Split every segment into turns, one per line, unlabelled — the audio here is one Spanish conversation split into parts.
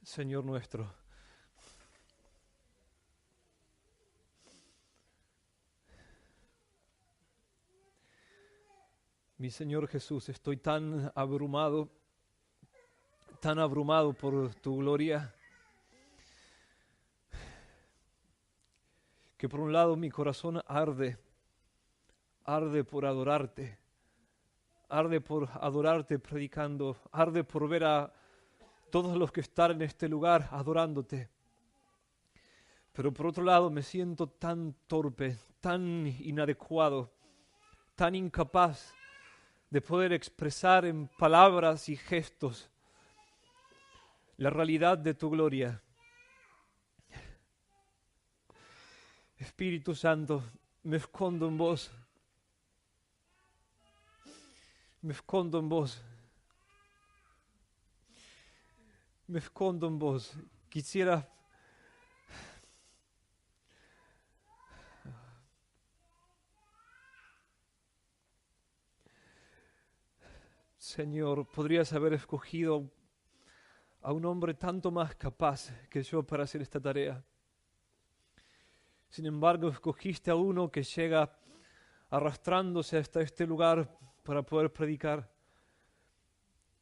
Señor nuestro. Mi Señor Jesús, estoy tan abrumado por tu gloria, que por un lado mi corazón arde por adorarte predicando, arde por ver a todos los que están en este lugar adorándote. Pero por otro lado me siento tan torpe, tan inadecuado, tan incapaz de poder expresar en palabras y gestos la realidad de tu gloria. Espíritu Santo, me escondo en vos. Me escondo en vos. Me escondo en vos. Quisiera Señor, podrías haber escogido a un hombre tanto más capaz que yo para hacer esta tarea. Sin embargo, escogiste a uno que llega arrastrándose hasta este lugar para poder predicar.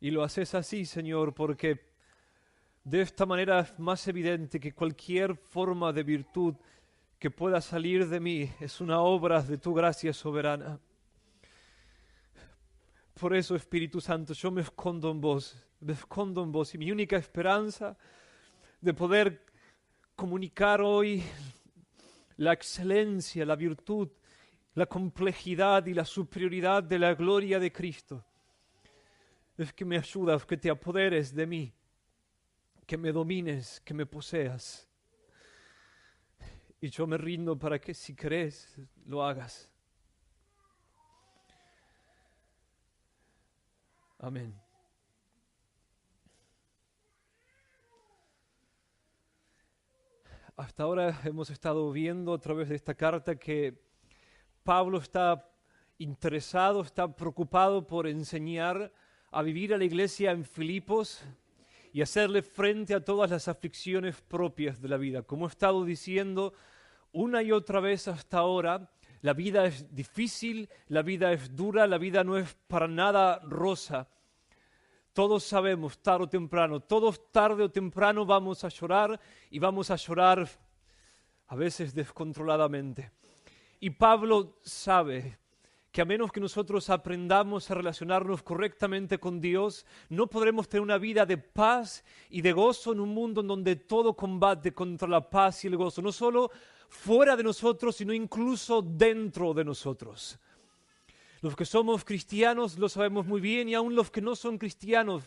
Y lo haces así, Señor, porque de esta manera es más evidente que cualquier forma de virtud que pueda salir de mí es una obra de tu gracia soberana. Por eso, Espíritu Santo, yo me escondo en vos, y mi única esperanza de poder comunicar hoy la excelencia, la virtud, la complejidad y la superioridad de la gloria de Cristo es que me ayudas, que te apoderes de mí, que me domines, que me poseas. Y yo me rindo para que, si querés, lo hagas. Amén. Hasta ahora hemos estado viendo a través de esta carta que Pablo está interesado, está preocupado por enseñar a vivir a la iglesia en Filipos y hacerle frente a todas las aflicciones propias de la vida. Como he estado diciendo una y otra vez hasta ahora, la vida es difícil, la vida es dura, la vida no es para nada rosa. Todos sabemos, tarde o temprano vamos a llorar, y vamos a llorar a veces descontroladamente. Y Pablo sabe que a menos que nosotros aprendamos a relacionarnos correctamente con Dios, no podremos tener una vida de paz y de gozo en un mundo en donde todo combate contra la paz y el gozo, no solo fuera de nosotros, sino incluso dentro de nosotros. Los que somos cristianos lo sabemos muy bien, y aún los que no son cristianos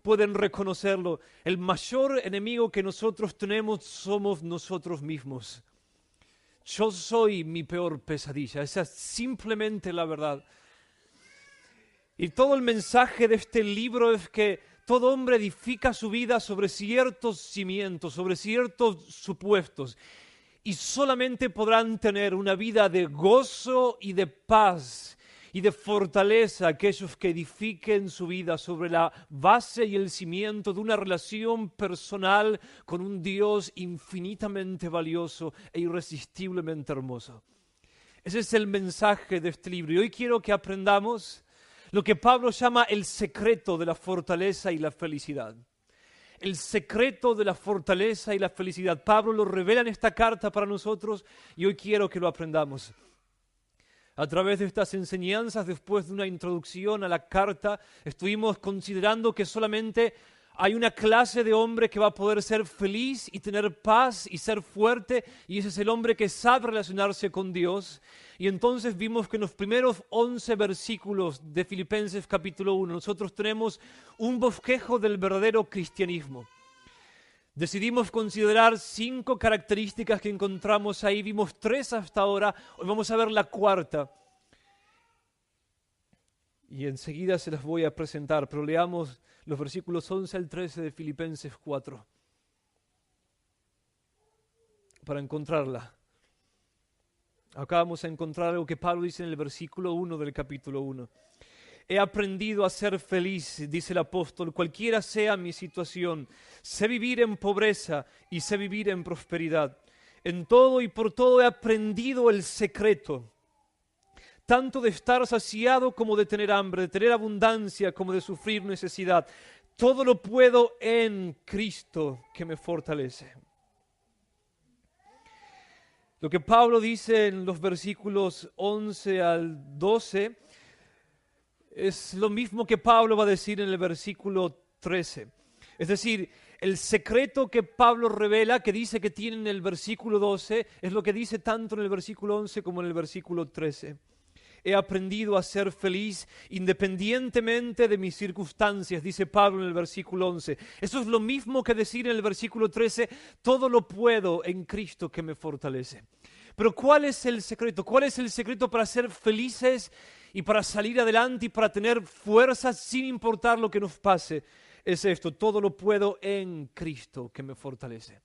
pueden reconocerlo. El mayor enemigo que nosotros tenemos somos nosotros mismos. Yo soy mi peor pesadilla, esa es simplemente la verdad. Y todo el mensaje de este libro es que todo hombre edifica su vida sobre ciertos cimientos, sobre ciertos supuestos, y solamente podrán tener una vida de gozo y de paz y de fortaleza aquellos que edifiquen su vida sobre la base y el cimiento de una relación personal con un Dios infinitamente valioso e irresistiblemente hermoso. Ese es el mensaje de este libro. Y hoy quiero que aprendamos lo que Pablo llama el secreto de la fortaleza y la felicidad. El secreto de la fortaleza y la felicidad. Pablo lo revela en esta carta para nosotros, y hoy quiero que lo aprendamos. A través de estas enseñanzas, después de una introducción a la carta, estuvimos considerando que solamente hay una clase de hombre que va a poder ser feliz y tener paz y ser fuerte, y ese es el hombre que sabe relacionarse con Dios. Y entonces vimos que en los primeros 11 versículos de Filipenses capítulo 1 nosotros tenemos un bosquejo del verdadero cristianismo. Decidimos considerar 5 características que encontramos ahí. Vimos 3 hasta ahora. Hoy vamos a ver la cuarta. Y enseguida se las voy a presentar. Pero leamos los versículos 11 al 13 de Filipenses 4. Para encontrarla. Acá vamos a encontrar algo que Pablo dice en el versículo 1 del capítulo 1. he aprendido a ser feliz, dice el apóstol, cualquiera sea mi situación. Sé vivir en pobreza y sé vivir en prosperidad. En todo y por todo he aprendido el secreto, tanto de estar saciado como de tener hambre, de tener abundancia como de sufrir necesidad. Todo lo puedo en Cristo que me fortalece. Lo que Pablo dice en los versículos 11 al 12 es lo mismo que Pablo va a decir en el versículo 13. Es decir, el secreto que Pablo revela, que dice que tiene en el versículo 12, es lo que dice tanto en el versículo 11 como en el versículo 13. He aprendido a ser feliz independientemente de mis circunstancias, dice Pablo en el versículo 11. Eso es lo mismo que decir en el versículo 13, todo lo puedo en Cristo que me fortalece. Pero ¿cuál es el secreto? ¿Cuál es el secreto para ser felices y para salir adelante y para tener fuerzas sin importar lo que nos pase? Es esto, todo lo puedo en Cristo que me fortalece.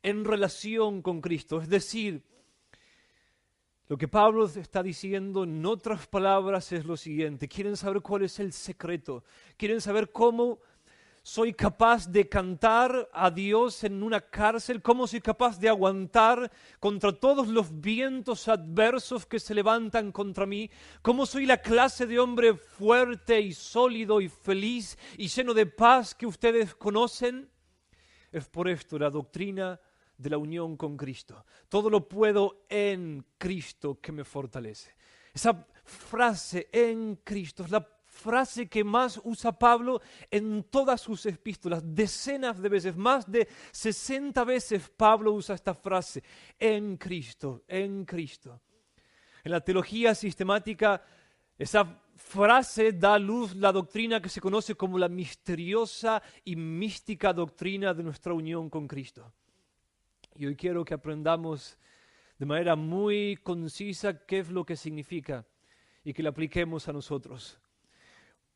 En relación con Cristo, es decir, lo que Pablo está diciendo en otras palabras es lo siguiente. ¿Quieren saber cuál es el secreto? ¿Quieren saber cómo soy capaz de cantar a Dios en una cárcel? ¿Cómo soy capaz de aguantar contra todos los vientos adversos que se levantan contra mí? ¿Cómo soy la clase de hombre fuerte y sólido y feliz y lleno de paz que ustedes conocen? Es por esto la doctrina de la unión con Cristo. Todo lo puedo en Cristo que me fortalece. Esa frase, en Cristo, es la frase que más usa Pablo en todas sus epístolas. Decenas de veces, más de 60 veces Pablo usa esta frase, en Cristo, en Cristo. En la teología sistemática, esa frase da a luz la doctrina que se conoce como la misteriosa y mística doctrina de nuestra unión con Cristo. Y hoy quiero que aprendamos de manera muy concisa qué es lo que significa y que lo apliquemos a nosotros.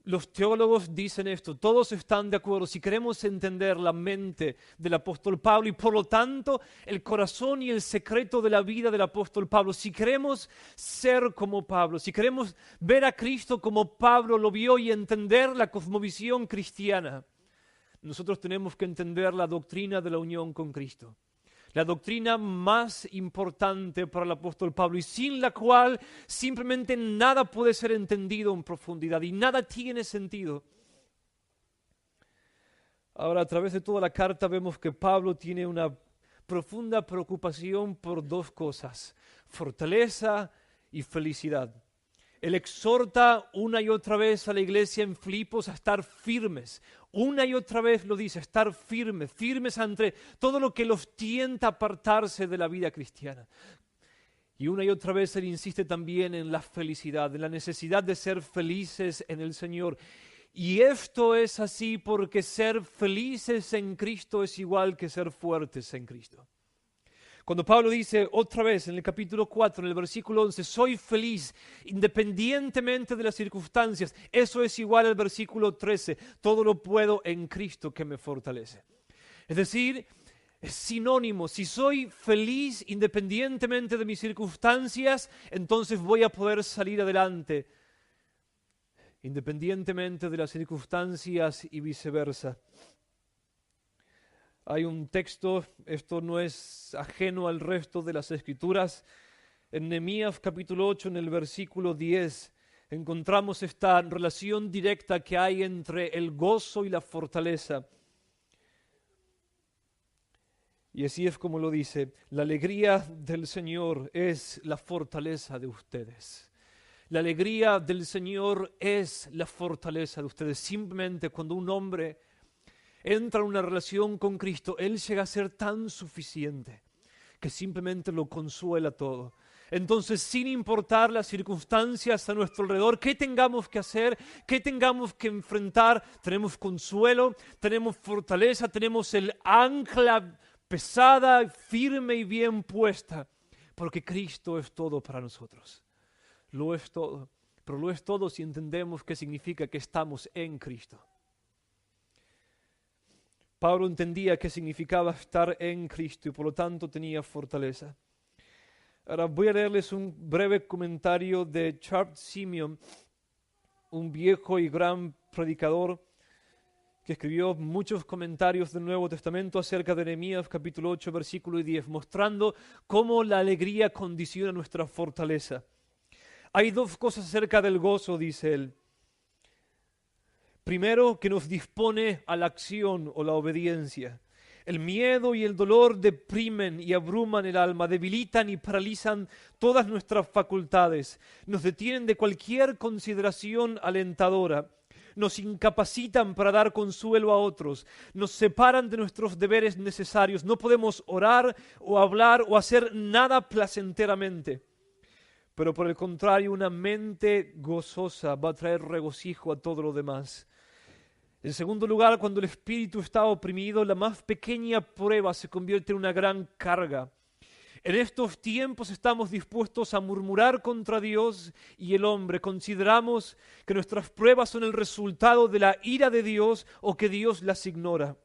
Los teólogos dicen esto, todos están de acuerdo. Si queremos entender la mente del apóstol Pablo y por lo tanto el corazón y el secreto de la vida del apóstol Pablo, si queremos ser como Pablo, si queremos ver a Cristo como Pablo lo vio y entender la cosmovisión cristiana, nosotros tenemos que entender la doctrina de la unión con Cristo. La doctrina más importante para el apóstol Pablo y sin la cual simplemente nada puede ser entendido en profundidad y nada tiene sentido. Ahora, a través de toda la carta vemos que Pablo tiene una profunda preocupación por dos cosas, fortaleza y felicidad. Él exhorta una y otra vez a la iglesia en Filipos a estar firmes. Una y otra vez lo dice, estar firmes, firmes ante todo lo que los tienta a apartarse de la vida cristiana. Y una y otra vez él insiste también en la felicidad, en la necesidad de ser felices en el Señor. Y esto es así porque ser felices en Cristo es igual que ser fuertes en Cristo. Cuando Pablo dice otra vez en el capítulo 4, en el versículo 11, soy feliz independientemente de las circunstancias, eso es igual al versículo 13, todo lo puedo en Cristo que me fortalece. Es decir, es sinónimo, si soy feliz independientemente de mis circunstancias, entonces voy a poder salir adelante, independientemente de las circunstancias y viceversa. Hay un texto, esto no es ajeno al resto de las Escrituras. En Nehemías capítulo 8, en el versículo 10, encontramos esta relación directa que hay entre el gozo y la fortaleza. Y así es como lo dice, la alegría del Señor es la fortaleza de ustedes. La alegría del Señor es la fortaleza de ustedes. Simplemente cuando un hombre entra en una relación con Cristo, Él llega a ser tan suficiente que simplemente lo consuela todo. Entonces, sin importar las circunstancias a nuestro alrededor, qué tengamos que hacer, qué tengamos que enfrentar, tenemos consuelo, tenemos fortaleza, tenemos el ancla pesada, firme y bien puesta, porque Cristo es todo para nosotros. Lo es todo, pero lo es todo si entendemos qué significa que estamos en Cristo. Pablo entendía qué significaba estar en Cristo y por lo tanto tenía fortaleza. Ahora voy a leerles un breve comentario de Charles Simeon, un viejo y gran predicador que escribió muchos comentarios del Nuevo Testamento acerca de Nehemías capítulo 8, versículo 10, mostrando cómo la alegría condiciona nuestra fortaleza. Hay dos cosas acerca del gozo, dice él. Primero, que nos dispone a la acción o la obediencia. El miedo y el dolor deprimen y abruman el alma, debilitan y paralizan todas nuestras facultades, nos detienen de cualquier consideración alentadora, nos incapacitan para dar consuelo a otros, nos separan de nuestros deberes necesarios, no podemos orar o hablar o hacer nada placenteramente. Pero por el contrario, una mente gozosa va a traer regocijo a todo lo demás. En segundo lugar, cuando el espíritu está oprimido, la más pequeña prueba se convierte en una gran carga. En estos tiempos estamos dispuestos a murmurar contra Dios y el hombre. Consideramos que nuestras pruebas son el resultado de la ira de Dios o que Dios las ignora.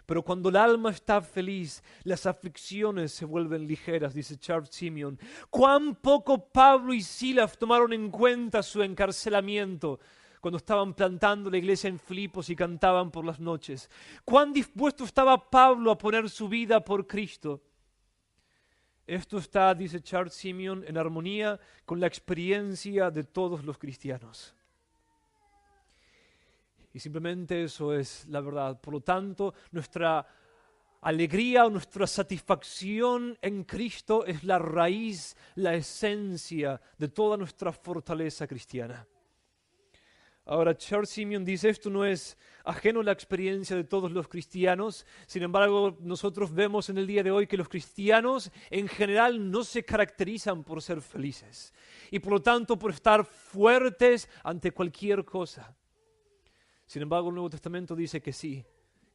Pero cuando el alma está feliz, las aflicciones se vuelven ligeras, dice Charles Simeon. Cuán poco Pablo y Silas tomaron en cuenta su encarcelamiento cuando estaban plantando la iglesia en Filipos y cantaban por las noches. Cuán dispuesto estaba Pablo a poner su vida por Cristo. Esto está, dice Charles Simeon, en armonía con la experiencia de todos los cristianos. Y simplemente eso es la verdad. Por lo tanto, nuestra alegría o nuestra satisfacción en Cristo es la raíz, la esencia de toda nuestra fortaleza cristiana. Ahora, Charles Simeon dice, esto no es ajeno a la experiencia de todos los cristianos. Sin embargo, nosotros vemos en el día de hoy que los cristianos en general no se caracterizan por ser felices y por lo tanto por estar fuertes ante cualquier cosa. Sin embargo, el Nuevo Testamento dice que sí,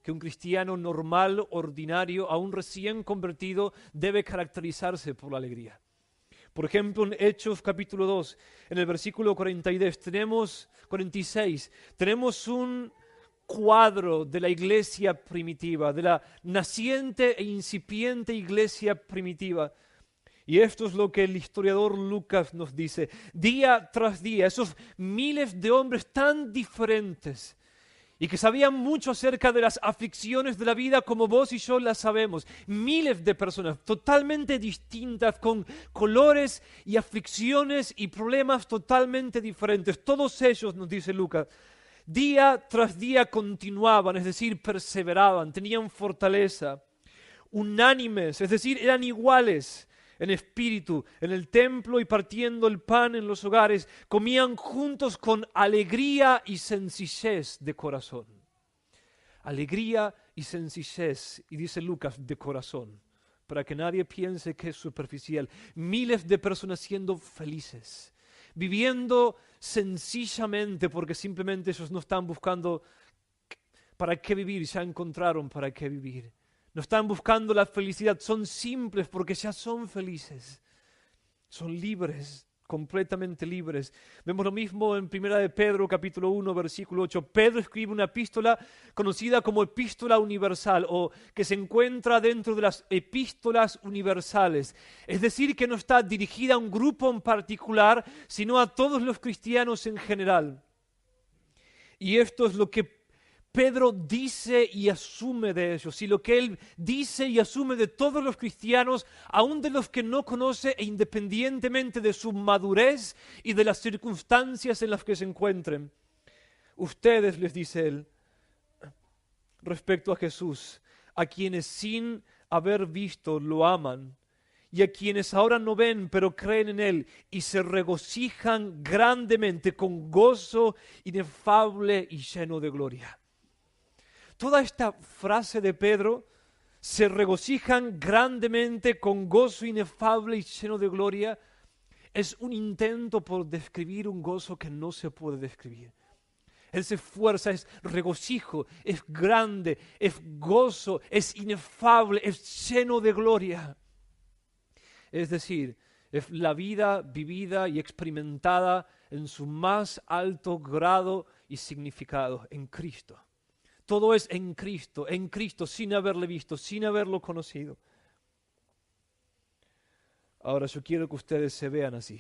que un cristiano normal, ordinario, aún recién convertido, debe caracterizarse por la alegría. Por ejemplo, en Hechos capítulo 2, en el versículo 46, tenemos un cuadro de la iglesia primitiva, de la naciente e incipiente iglesia primitiva. Y esto es lo que el historiador Lucas nos dice. Día tras día, esos miles de hombres tan diferentes y que sabían mucho acerca de las aflicciones de la vida como vos y yo las sabemos. Miles de personas totalmente distintas, con colores y aflicciones y problemas totalmente diferentes. Todos ellos, nos dice Lucas, día tras día continuaban, es decir, perseveraban, tenían fortaleza, unánimes, es decir, eran iguales en espíritu, en el templo y partiendo el pan en los hogares, comían juntos con alegría y sencillez de corazón. Alegría y sencillez, y dice Lucas, de corazón, para que nadie piense que es superficial. Miles de personas siendo felices, viviendo sencillamente, porque simplemente ellos no están buscando para qué vivir, ya encontraron para qué vivir. No están buscando la felicidad, son simples porque ya son felices. Son libres, completamente libres. Vemos lo mismo en 1 de Pedro, capítulo 1, versículo 8. Pedro escribe una epístola conocida como epístola universal o que se encuentra dentro de las epístolas universales. Es decir, que no está dirigida a un grupo en particular, sino a todos los cristianos en general. Y esto es lo que Pedro dice y asume de ellos, y lo que él dice y asume de todos los cristianos, aun de los que no conoce e independientemente de su madurez y de las circunstancias en las que se encuentren. Ustedes, les dice él, respecto a Jesús, a quienes sin haber visto lo aman, y a quienes ahora no ven, pero creen en Él, y se regocijan grandemente con gozo inefable y lleno de gloria. Toda esta frase de Pedro, se regocijan grandemente con gozo inefable y lleno de gloria, es un intento por describir un gozo que no se puede describir. Él se esfuerza, es regocijo, es grande, es gozo, es inefable, es lleno de gloria. Es decir, es la vida vivida y experimentada en su más alto grado y significado en Cristo. Todo es en Cristo, sin haberle visto, sin haberlo conocido. Ahora yo quiero que ustedes se vean así.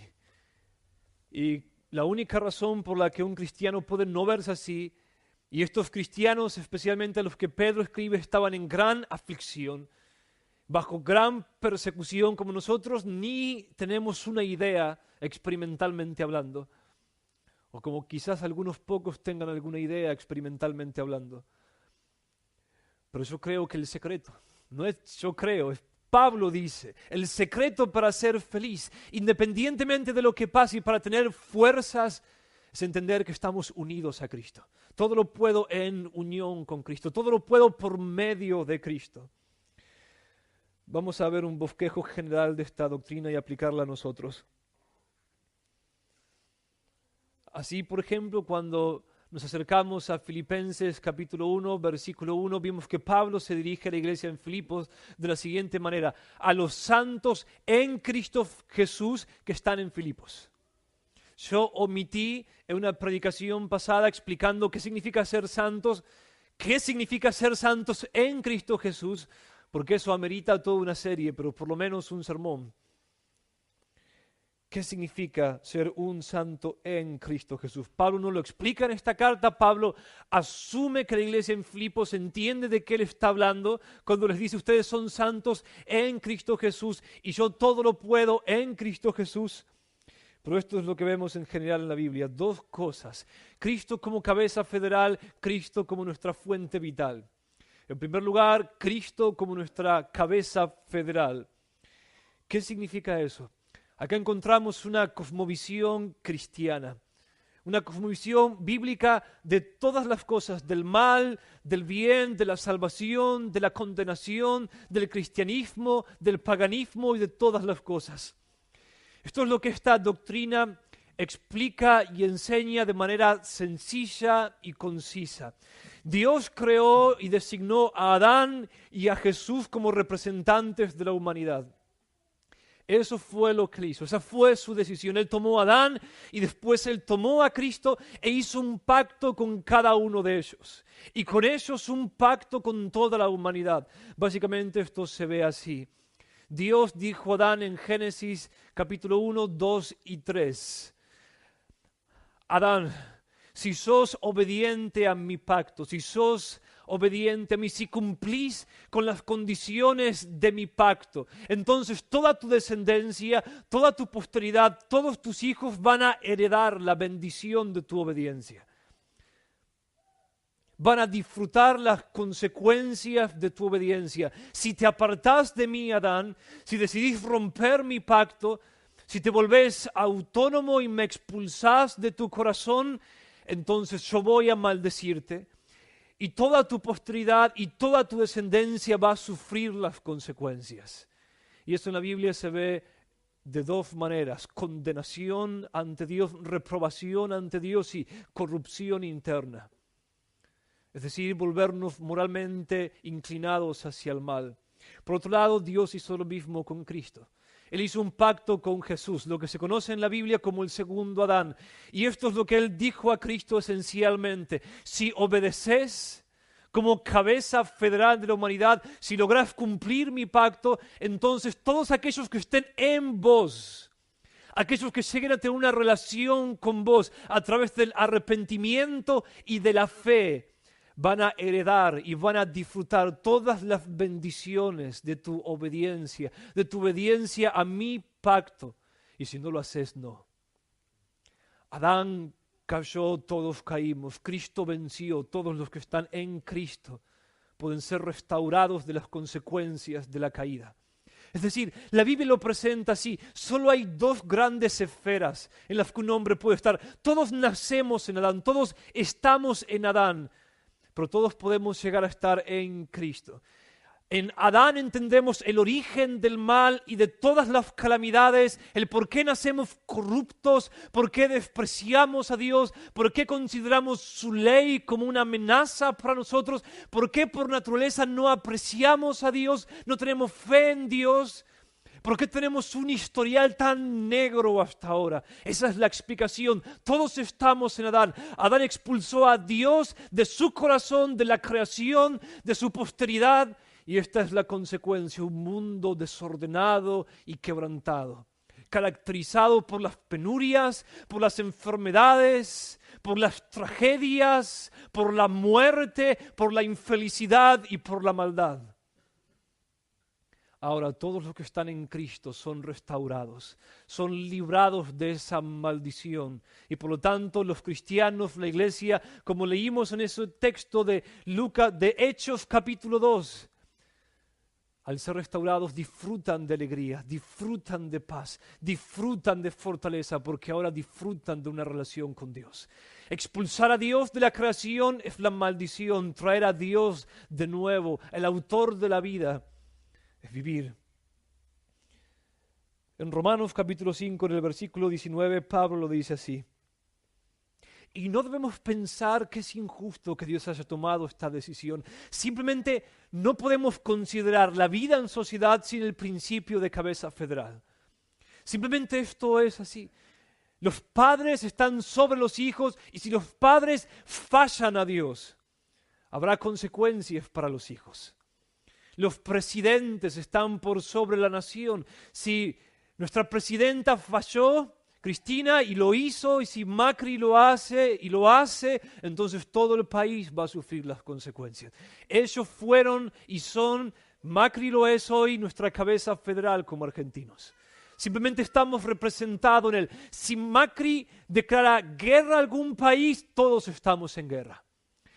Y la única razón por la que un cristiano puede no verse así, y estos cristianos, especialmente los que Pedro escribe, estaban en gran aflicción, bajo gran persecución como nosotros, ni tenemos una idea experimentalmente hablando, o como quizás algunos pocos tengan alguna idea experimentalmente hablando. Pero yo creo que el secreto, no es yo creo, es Pablo dice, el secreto para ser feliz, independientemente de lo que pase y para tener fuerzas, es entender que estamos unidos a Cristo. Todo lo puedo en unión con Cristo, todo lo puedo por medio de Cristo. Vamos a ver un bosquejo general de esta doctrina y aplicarla a nosotros. Así, por ejemplo, cuando nos acercamos a Filipenses capítulo 1, versículo 1, vimos que Pablo se dirige a la iglesia en Filipos de la siguiente manera: a los santos en Cristo Jesús que están en Filipos. Yo omití en una predicación pasada explicando qué significa ser santos en Cristo Jesús, porque eso amerita toda una serie, pero por lo menos un sermón. ¿Qué significa ser un santo en Cristo Jesús? Pablo no lo explica en esta carta. Pablo asume que la iglesia en Filipos entiende de qué le está hablando cuando les dice: ustedes son santos en Cristo Jesús y yo todo lo puedo en Cristo Jesús. Pero esto es lo que vemos en general en la Biblia: dos cosas. Cristo como cabeza federal, Cristo como nuestra fuente vital. En primer lugar, Cristo como nuestra cabeza federal. ¿Qué significa eso? Acá encontramos una cosmovisión cristiana, una cosmovisión bíblica de todas las cosas, del mal, del bien, de la salvación, de la condenación, del cristianismo, del paganismo y de todas las cosas. Esto es lo que esta doctrina explica y enseña de manera sencilla y concisa. Dios creó y designó a Adán y a Jesús como representantes de la humanidad. Eso fue lo que hizo, esa fue su decisión. Él tomó a Adán y después Él tomó a Cristo e hizo un pacto con cada uno de ellos. Y con ellos un pacto con toda la humanidad. Básicamente esto se ve así. Dios dijo a Adán en Génesis capítulo 1, 2 y 3. Adán, si sos obediente a mi pacto, si sos obediente a mí, si cumplís con las condiciones de mi pacto, entonces toda tu descendencia, toda tu posteridad, todos tus hijos van a heredar la bendición de tu obediencia. Van a disfrutar las consecuencias de tu obediencia. Si te apartás de mí, Adán, si decidís romper mi pacto, si te volvés autónomo y me expulsás de tu corazón, entonces yo voy a maldecirte. Y toda tu posteridad y toda tu descendencia va a sufrir las consecuencias. Y eso en la Biblia se ve de dos maneras: condenación ante Dios, reprobación ante Dios y corrupción interna. Es decir, volvernos moralmente inclinados hacia el mal. Por otro lado, Dios hizo lo mismo con Cristo. Él hizo un pacto con Jesús, lo que se conoce en la Biblia como el segundo Adán. Y esto es lo que Él dijo a Cristo esencialmente: si obedeces como cabeza federal de la humanidad, si lográs cumplir mi pacto, entonces todos aquellos que estén en vos, aquellos que lleguen a tener una relación con vos a través del arrepentimiento y de la fe, van a heredar y van a disfrutar todas las bendiciones de tu obediencia a mi pacto. Y si no lo haces, no. Adán cayó, todos caímos. Cristo venció. Todos los que están en Cristo pueden ser restaurados de las consecuencias de la caída. Es decir, la Biblia lo presenta así: solo hay dos grandes esferas en las que un hombre puede estar. Todos nacemos en Adán, todos estamos en Adán, pero todos podemos llegar a estar en Cristo. En Adán entendemos el origen del mal y de todas las calamidades, el por qué nacemos corruptos, por qué despreciamos a Dios, por qué consideramos su ley como una amenaza para nosotros, por qué por naturaleza no apreciamos a Dios, no tenemos fe en Dios. ¿Por qué tenemos un historial tan negro hasta ahora? Esa es la explicación. Todos estamos en Adán. Adán expulsó a Dios de su corazón, de la creación, de su posteridad. Y esta es la consecuencia: un mundo desordenado y quebrantado. caracterizado por las penurias, por las enfermedades, por las tragedias, por la muerte, por la infelicidad y por la maldad. Ahora todos los que están en Cristo son restaurados, son librados de esa maldición. Y por lo tanto los cristianos, la iglesia, como leímos en ese texto de Lucas, de Hechos capítulo 2, al ser restaurados disfrutan de alegría, disfrutan de paz, disfrutan de fortaleza, porque ahora disfrutan de una relación con Dios. Expulsar a Dios de la creación es la maldición, traer a Dios de nuevo, el autor de la vida, es vivir. En Romanos capítulo 5, en el versículo 19, Pablo lo dice así: y no debemos pensar que es injusto que Dios haya tomado esta decisión. Simplemente no podemos considerar la vida en sociedad sin el principio de cabeza federal. Simplemente esto es así. Los padres están sobre los hijos y si los padres fallan a Dios, habrá consecuencias para los hijos. Los presidentes están por sobre la nación. Si nuestra presidenta falló, Cristina, y lo hizo, y si Macri lo hace, entonces todo el país va a sufrir las consecuencias. Ellos fueron y son, Macri lo es hoy, nuestra cabeza federal como argentinos. Simplemente estamos representados en él. Si Macri declara guerra a algún país, todos estamos en guerra.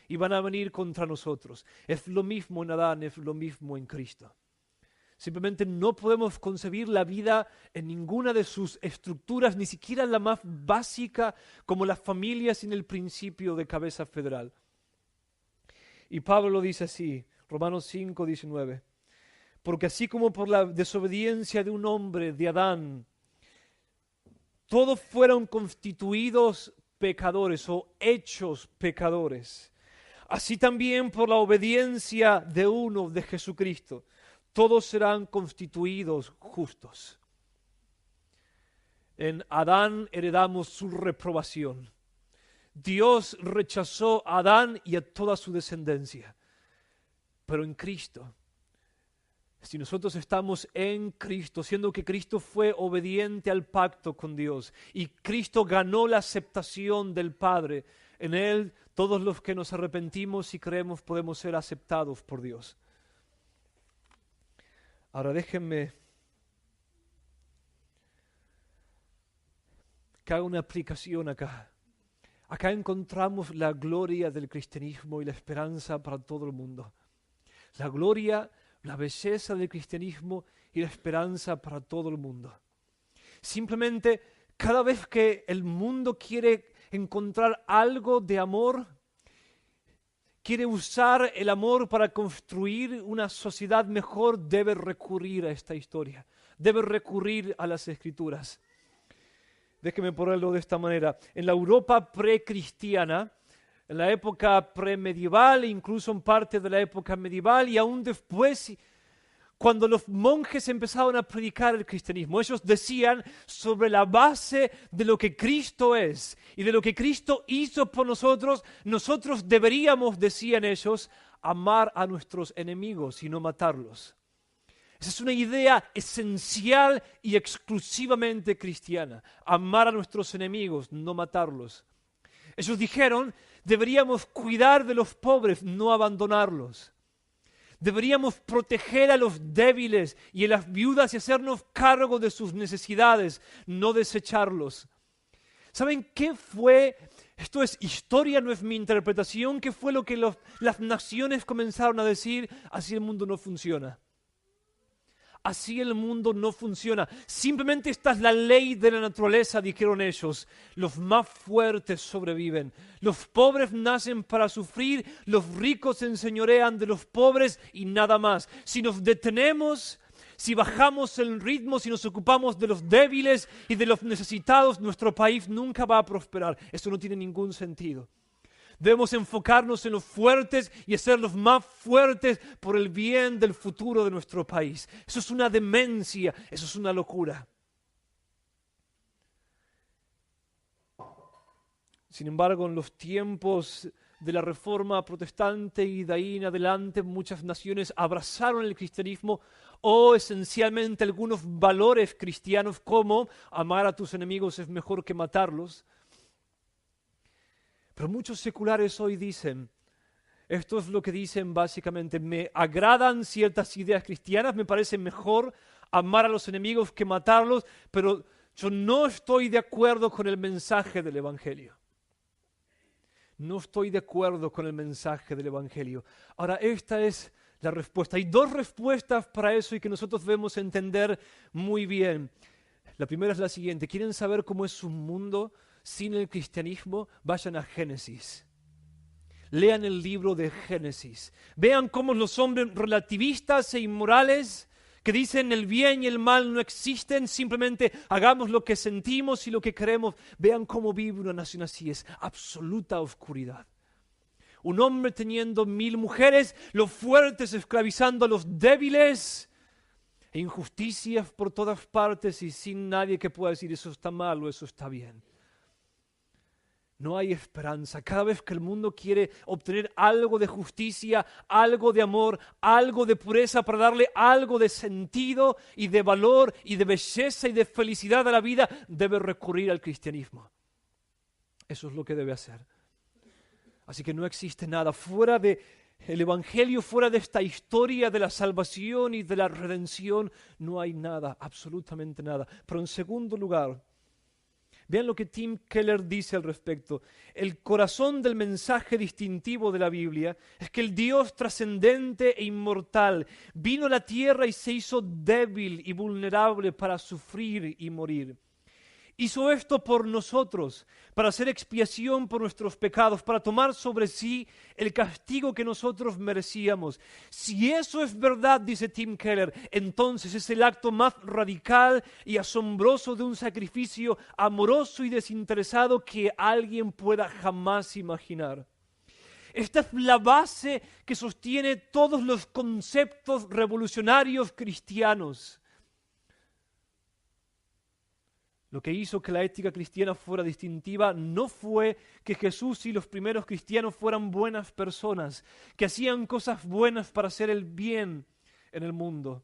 Y van a venir contra nosotros. Es lo mismo en Adán, es lo mismo en Cristo. Simplemente no podemos concebir la vida en ninguna de sus estructuras, ni siquiera la más básica, como la familia sin el principio de cabeza federal. Y Pablo lo dice así, Romanos 5, 19. Porque así como por la desobediencia de un hombre, de Adán, todos fueron constituidos pecadores o hechos pecadores, así también por la obediencia de uno, de Jesucristo, todos serán constituidos justos. En Adán heredamos su reprobación. Dios rechazó a Adán y a toda su descendencia. Pero en Cristo, si nosotros estamos en Cristo, siendo que Cristo fue obediente al pacto con Dios y Cristo ganó la aceptación del Padre, en Él todos los que nos arrepentimos y creemos podemos ser aceptados por Dios. Ahora déjenme que haga una aplicación acá. Acá encontramos la gloria del cristianismo y la esperanza para todo el mundo. La gloria, la belleza del cristianismo y la esperanza para todo el mundo. Simplemente cada vez que el mundo quiere encontrar algo de amor, quiere usar el amor para construir una sociedad mejor, debe recurrir a esta historia, debe recurrir a las Escrituras. Déjeme ponerlo de esta manera. En la Europa precristiana, en la época premedieval, incluso en parte de la época medieval y aún después, cuando los monjes empezaron a predicar el cristianismo, ellos decían sobre la base de lo que Cristo es y de lo que Cristo hizo por nosotros, nosotros deberíamos, decían ellos, amar a nuestros enemigos y no matarlos. Esa es una idea esencial y exclusivamente cristiana, amar a nuestros enemigos, no matarlos. Ellos dijeron, deberíamos cuidar de los pobres, no abandonarlos. Deberíamos proteger a los débiles y a las viudas y hacernos cargo de sus necesidades, no desecharlos. ¿Saben qué fue? Esto es historia, no es mi interpretación. ¿Qué fue lo que las naciones comenzaron a decir? Así el mundo no funciona. Así el mundo no funciona. Simplemente esta es la ley de la naturaleza, dijeron ellos. Los más fuertes sobreviven. Los pobres nacen para sufrir, los ricos se enseñorean de los pobres y nada más. Si nos detenemos, si bajamos el ritmo, si nos ocupamos de los débiles y de los necesitados, nuestro país nunca va a prosperar. Eso no tiene ningún sentido. Debemos enfocarnos en los fuertes y hacer los más fuertes por el bien del futuro de nuestro país. Eso es una demencia, eso es una locura. Sin embargo, en los tiempos de la Reforma protestante y de ahí en adelante muchas naciones abrazaron el cristianismo o esencialmente algunos valores cristianos como amar a tus enemigos es mejor que matarlos. Pero muchos seculares hoy dicen, esto es lo que dicen básicamente, me agradan ciertas ideas cristianas, me parece mejor amar a los enemigos que matarlos, pero yo no estoy de acuerdo con el mensaje del Evangelio. No estoy de acuerdo con el mensaje del Evangelio. Ahora, esta es la respuesta. Hay dos respuestas para eso y que nosotros debemos entender muy bien. La primera es la siguiente. ¿Quieren saber cómo es un mundo sin el cristianismo? Vayan a Génesis. Lean el libro de Génesis. Vean cómo los hombres relativistas e inmorales que dicen el bien y el mal no existen, simplemente hagamos lo que sentimos y lo que queremos. Vean cómo vive una nación así, es absoluta oscuridad. Un hombre teniendo 1000 mujeres, los fuertes esclavizando a los débiles, e injusticias por todas partes y sin nadie que pueda decir eso está mal o eso está bien. No hay esperanza. Cada vez que el mundo quiere obtener algo de justicia, algo de amor, algo de pureza para darle algo de sentido y de valor y de belleza y de felicidad a la vida, debe recurrir al cristianismo. Eso es lo que debe hacer. Así que no existe nada fuera del Evangelio, fuera de esta historia de la salvación y de la redención. No hay nada, absolutamente nada. Pero en segundo lugar, vean lo que Tim Keller dice al respecto. El corazón del mensaje distintivo de la Biblia es que el Dios trascendente e inmortal vino a la tierra y se hizo débil y vulnerable para sufrir y morir. Hizo esto por nosotros, para hacer expiación por nuestros pecados, para tomar sobre sí el castigo que nosotros merecíamos. Si eso es verdad, dice Tim Keller, entonces es el acto más radical y asombroso de un sacrificio amoroso y desinteresado que alguien pueda jamás imaginar. Esta es la base que sostiene todos los conceptos revolucionarios cristianos. Lo que hizo que la ética cristiana fuera distintiva no fue que Jesús y los primeros cristianos fueran buenas personas, que hacían cosas buenas para hacer el bien en el mundo.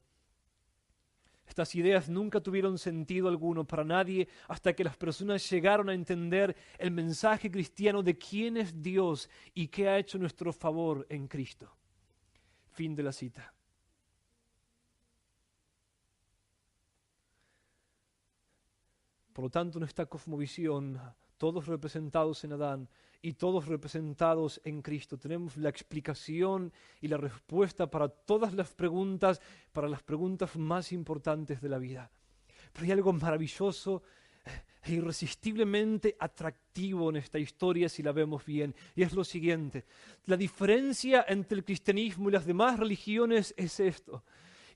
Estas ideas nunca tuvieron sentido alguno para nadie hasta que las personas llegaron a entender el mensaje cristiano de quién es Dios y qué ha hecho nuestro favor en Cristo. Fin de la cita. Por lo tanto, en esta cosmovisión, todos representados en Adán y todos representados en Cristo, tenemos la explicación y la respuesta para todas las preguntas, para las preguntas más importantes de la vida. Pero hay algo maravilloso e irresistiblemente atractivo en esta historia si la vemos bien, y es lo siguiente. La diferencia entre el cristianismo y las demás religiones es esto.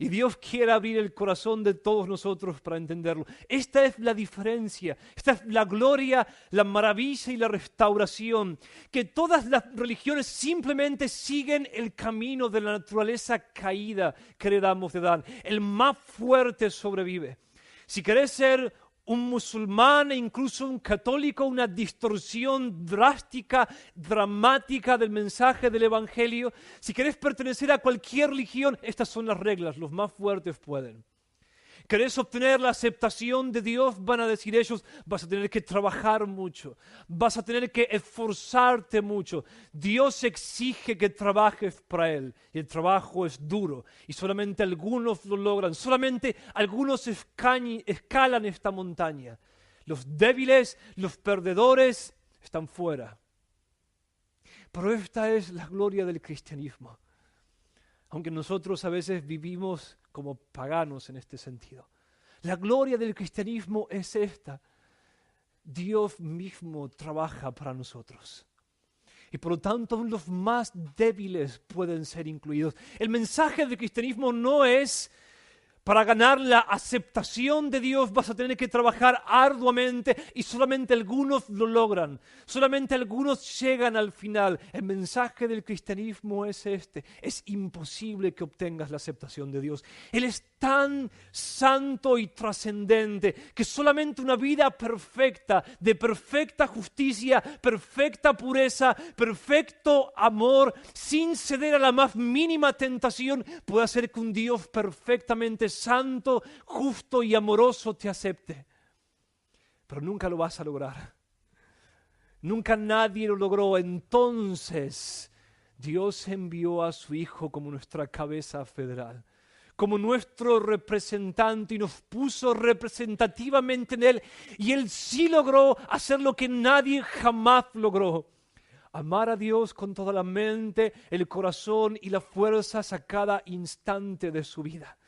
Y Dios quiere abrir el corazón de todos nosotros para entenderlo. Esta es la diferencia, esta es la gloria, la maravilla y la restauración. Que todas las religiones simplemente siguen el camino de la naturaleza caída que heredamos de Adán. El más fuerte sobrevive. Si querés ser un musulmán e incluso un católico, una distorsión drástica, dramática del mensaje del Evangelio. Si querés pertenecer a cualquier religión, estas son las reglas, los más fuertes pueden. ¿Querés obtener la aceptación de Dios? Van a decir ellos, vas a tener que trabajar mucho, vas a tener que esforzarte mucho. Dios exige que trabajes para Él y el trabajo es duro y solamente algunos lo logran, solamente algunos escalan esta montaña. Los débiles, los perdedores están fuera. Pero esta es la gloria del cristianismo. Aunque nosotros a veces vivimos como paganos en este sentido. La gloria del cristianismo es esta. Dios mismo trabaja para nosotros. Y por lo tanto, aún los más débiles pueden ser incluidos. El mensaje del cristianismo no es Para ganar la aceptación de Dios vas a tener que trabajar arduamente y solamente algunos lo logran. Solamente algunos llegan al final. El mensaje del cristianismo es este. Es imposible que obtengas la aceptación de Dios. Él es tan santo y trascendente que solamente una vida perfecta, de perfecta justicia, perfecta pureza, perfecto amor, sin ceder a la más mínima tentación, puede hacer que un Dios perfectamente santo, justo y amoroso te acepte. Pero nunca lo vas a lograr. Nunca nadie lo logró. Entonces Dios envió a su Hijo como nuestra cabeza federal, como nuestro representante, y nos puso representativamente en Él. Y Él sí logró hacer lo que nadie jamás logró: amar a Dios con toda la mente, el corazón y las fuerzas a cada instante de su vida.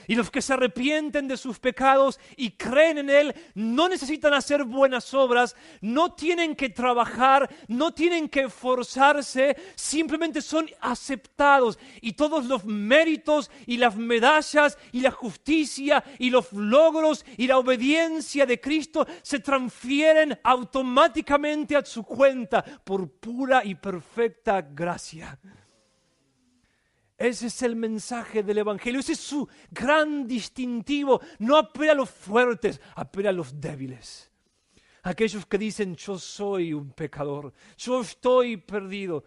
Y los que se arrepienten de sus pecados y creen en Él no necesitan hacer buenas obras, no tienen que trabajar, no tienen que esforzarse, simplemente son aceptados. Y todos los méritos y las medallas y la justicia y los logros y la obediencia de Cristo se transfieren automáticamente a su cuenta por pura y perfecta gracia. Ese es el mensaje del Evangelio, ese es su gran distintivo. No apela a los fuertes, apela a los débiles. Aquellos que dicen: yo soy un pecador, yo estoy perdido,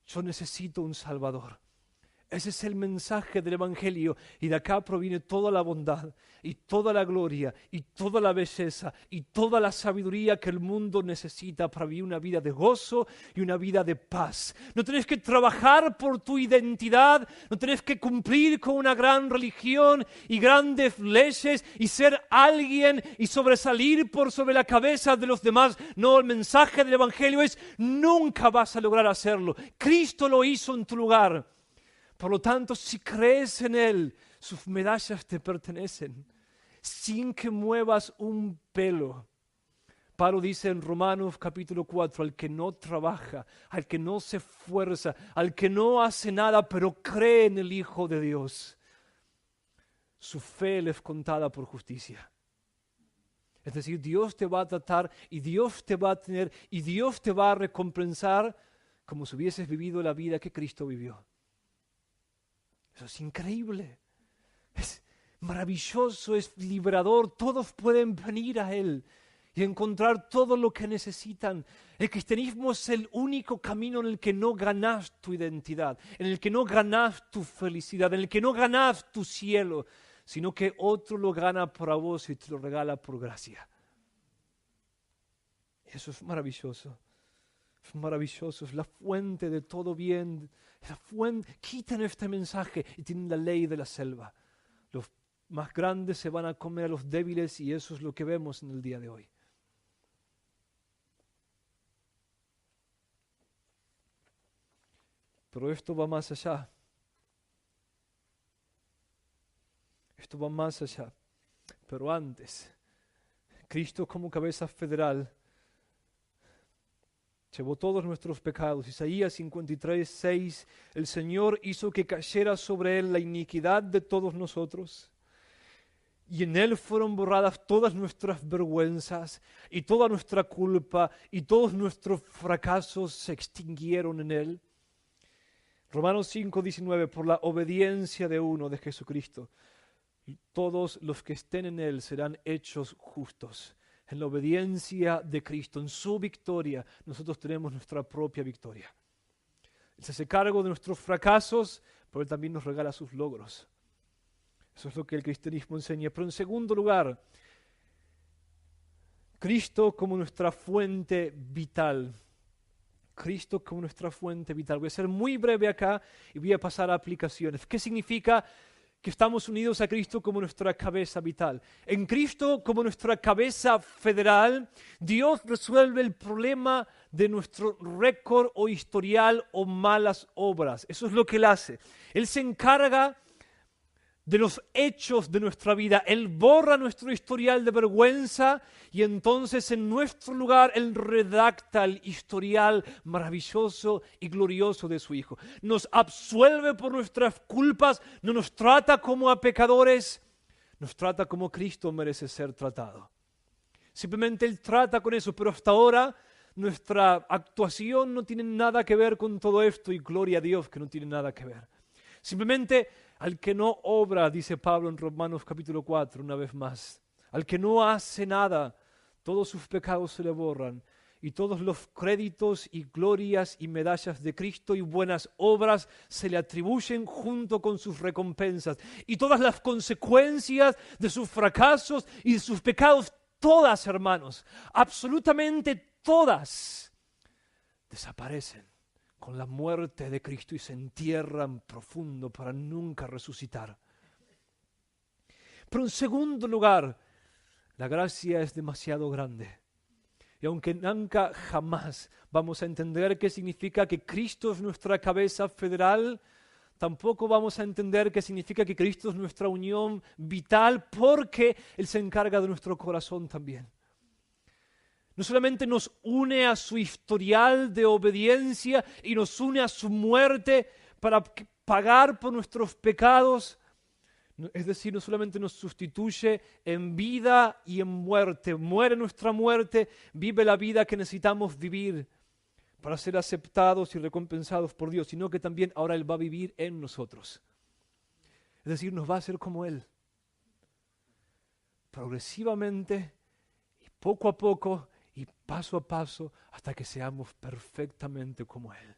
yo necesito un Salvador. Ese es el mensaje del Evangelio, y de acá proviene toda la bondad y toda la gloria y toda la belleza y toda la sabiduría que el mundo necesita para vivir una vida de gozo y una vida de paz. No tenés que trabajar por tu identidad, no tenés que cumplir con una gran religión y grandes leyes y ser alguien y sobresalir por sobre la cabeza de los demás. No, el mensaje del Evangelio es: nunca vas a lograr hacerlo. Cristo lo hizo en tu lugar. Por lo tanto, si crees en Él, sus medallas te pertenecen, sin que muevas un pelo. Pablo dice en Romanos capítulo 4, al que no trabaja, al que no se esfuerza, al que no hace nada, pero cree en el Hijo de Dios, su fe le es contada por justicia. Es decir, Dios te va a tratar y Dios te va a tener y Dios te va a recompensar como si hubieses vivido la vida que Cristo vivió. Eso es increíble, es maravilloso, es liberador. Todos pueden venir a Él y encontrar todo lo que necesitan. El cristianismo es el único camino en el que no ganas tu identidad, en el que no ganas tu felicidad, en el que no ganas tu cielo, sino que otro lo gana por vos y te lo regala por gracia. Eso es maravilloso. Es maravilloso, es la fuente de todo bien. La fuente. Quitan este mensaje y tienen la ley de la selva. Los más grandes se van a comer a los débiles, y eso es lo que vemos en el día de hoy. Pero esto va más allá. Esto va más allá. Pero antes, Cristo como cabeza federal llevó todos nuestros pecados. Isaías 53, 6, el Señor hizo que cayera sobre Él la iniquidad de todos nosotros, y en Él fueron borradas todas nuestras vergüenzas, y toda nuestra culpa, y todos nuestros fracasos se extinguieron en Él. Romanos 5, 19, por la obediencia de uno, de Jesucristo, todos los que estén en Él serán hechos justos. En la obediencia de Cristo, en su victoria, nosotros tenemos nuestra propia victoria. Él se hace cargo de nuestros fracasos, pero Él también nos regala sus logros. Eso es lo que el cristianismo enseña. Pero en segundo lugar, Cristo como nuestra fuente vital. Cristo como nuestra fuente vital. Voy a ser muy breve acá y voy a pasar a aplicaciones. ¿Qué significa que estamos unidos a Cristo como nuestra cabeza vital? En Cristo como nuestra cabeza federal, Dios resuelve el problema de nuestro récord o historial o malas obras. Eso es lo que Él hace. Él se encarga de los hechos de nuestra vida. Él borra nuestro historial de vergüenza y entonces en nuestro lugar Él redacta el historial maravilloso y glorioso de su Hijo. Nos absuelve por nuestras culpas, no nos trata como a pecadores, nos trata como Cristo merece ser tratado. Simplemente Él trata con eso, pero hasta ahora nuestra actuación no tiene nada que ver con todo esto y gloria a Dios que no tiene nada que ver. Simplemente al que no obra, dice Pablo en Romanos capítulo 4, una vez más, al que no hace nada, todos sus pecados se le borran y todos los créditos y glorias y medallas de Cristo y buenas obras se le atribuyen junto con sus recompensas. Y todas las consecuencias de sus fracasos y de sus pecados, todas, hermanos, absolutamente todas, desaparecen con la muerte de Cristo y se entierran profundo para nunca resucitar. Pero en segundo lugar, la gracia es demasiado grande. Y aunque nunca jamás vamos a entender qué significa que Cristo es nuestra cabeza federal, tampoco vamos a entender qué significa que Cristo es nuestra unión vital, porque Él se encarga de nuestro corazón también. No solamente nos une a su historial de obediencia y nos une a su muerte para pagar por nuestros pecados. Es decir, no solamente nos sustituye en vida y en muerte. Muere nuestra muerte, vive la vida que necesitamos vivir para ser aceptados y recompensados por Dios, sino que también ahora Él va a vivir en nosotros. Es decir, nos va a hacer como Él. Progresivamente y poco a poco y paso a paso hasta que seamos perfectamente como Él.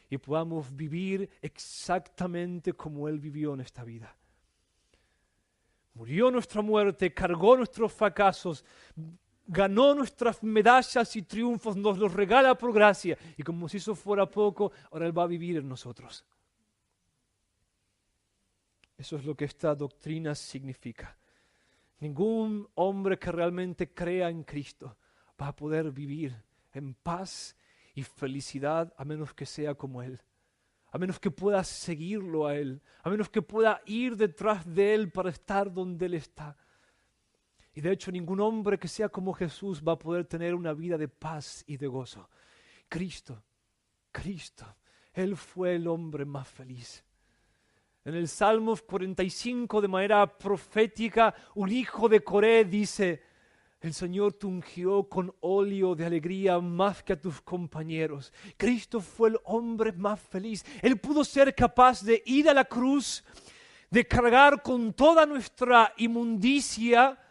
Y podamos vivir exactamente como Él vivió en esta vida. Murió nuestra muerte, cargó nuestros fracasos, ganó nuestras medallas y triunfos, nos los regala por gracia. Y como si eso fuera poco, ahora Él va a vivir en nosotros. Eso es lo que esta doctrina significa. Ningún hombre que realmente crea en Cristo va a poder vivir en paz y felicidad a menos que sea como Él. A menos que pueda seguirlo a Él, a menos que pueda ir detrás de Él para estar donde Él está. Y de hecho ningún hombre que sea como Jesús va a poder tener una vida de paz y de gozo. Cristo, Él fue el hombre más feliz. En el Salmos 45, de manera profética, un hijo de Coré dice: el Señor te ungió con óleo de alegría más que a tus compañeros. Cristo fue el hombre más feliz. Él pudo ser capaz de ir a la cruz, de cargar con toda nuestra inmundicia.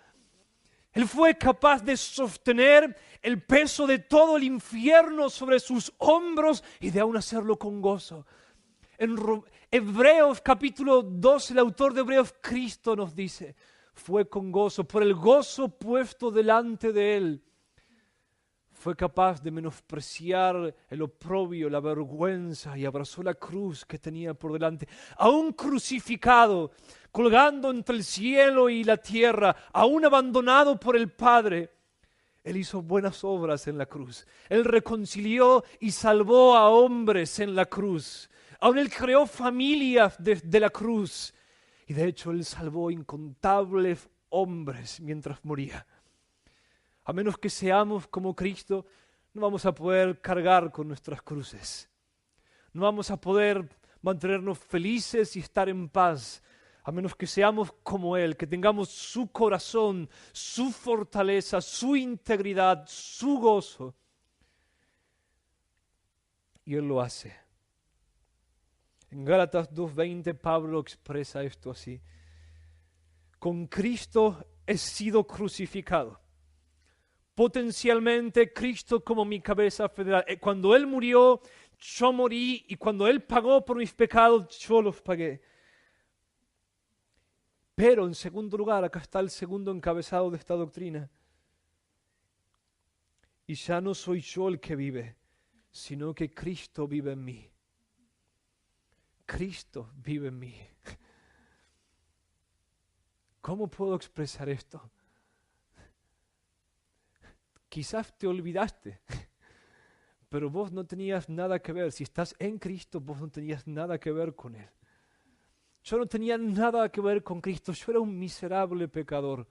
Él fue capaz de sostener el peso de todo el infierno sobre sus hombros y de aún hacerlo con gozo. En Hebreos capítulo 2, el autor de Hebreos, Cristo nos dice: fue con gozo, por el gozo puesto delante de Él. Fue capaz de menospreciar el oprobio, la vergüenza, y abrazó la cruz que tenía por delante. Aún crucificado, colgando entre el cielo y la tierra, aún abandonado por el Padre, Él hizo buenas obras en la cruz. Él reconcilió y salvó a hombres en la cruz. Aún Él creó familias desde la cruz. Y de hecho Él salvó incontables hombres mientras moría. A menos que seamos como Cristo, no vamos a poder cargar con nuestras cruces. No vamos a poder mantenernos felices y estar en paz. A menos que seamos como Él, que tengamos su corazón, su fortaleza, su integridad, su gozo. Y Él lo hace. En Gálatas 2:20 Pablo expresa esto así: con Cristo he sido crucificado. Potencialmente Cristo como mi cabeza federal. Cuando Él murió, yo morí, y cuando Él pagó por mis pecados, yo los pagué. Pero en segundo lugar, acá está el segundo encabezado de esta doctrina: y ya no soy yo el que vive, sino que Cristo vive en mí. Cristo vive en mí. ¿Cómo puedo expresar esto? Quizás te olvidaste, pero vos no tenías nada que ver. Si estás en Cristo, vos no tenías nada que ver con Él. Yo no tenía nada que ver con Cristo. Yo era un miserable pecador.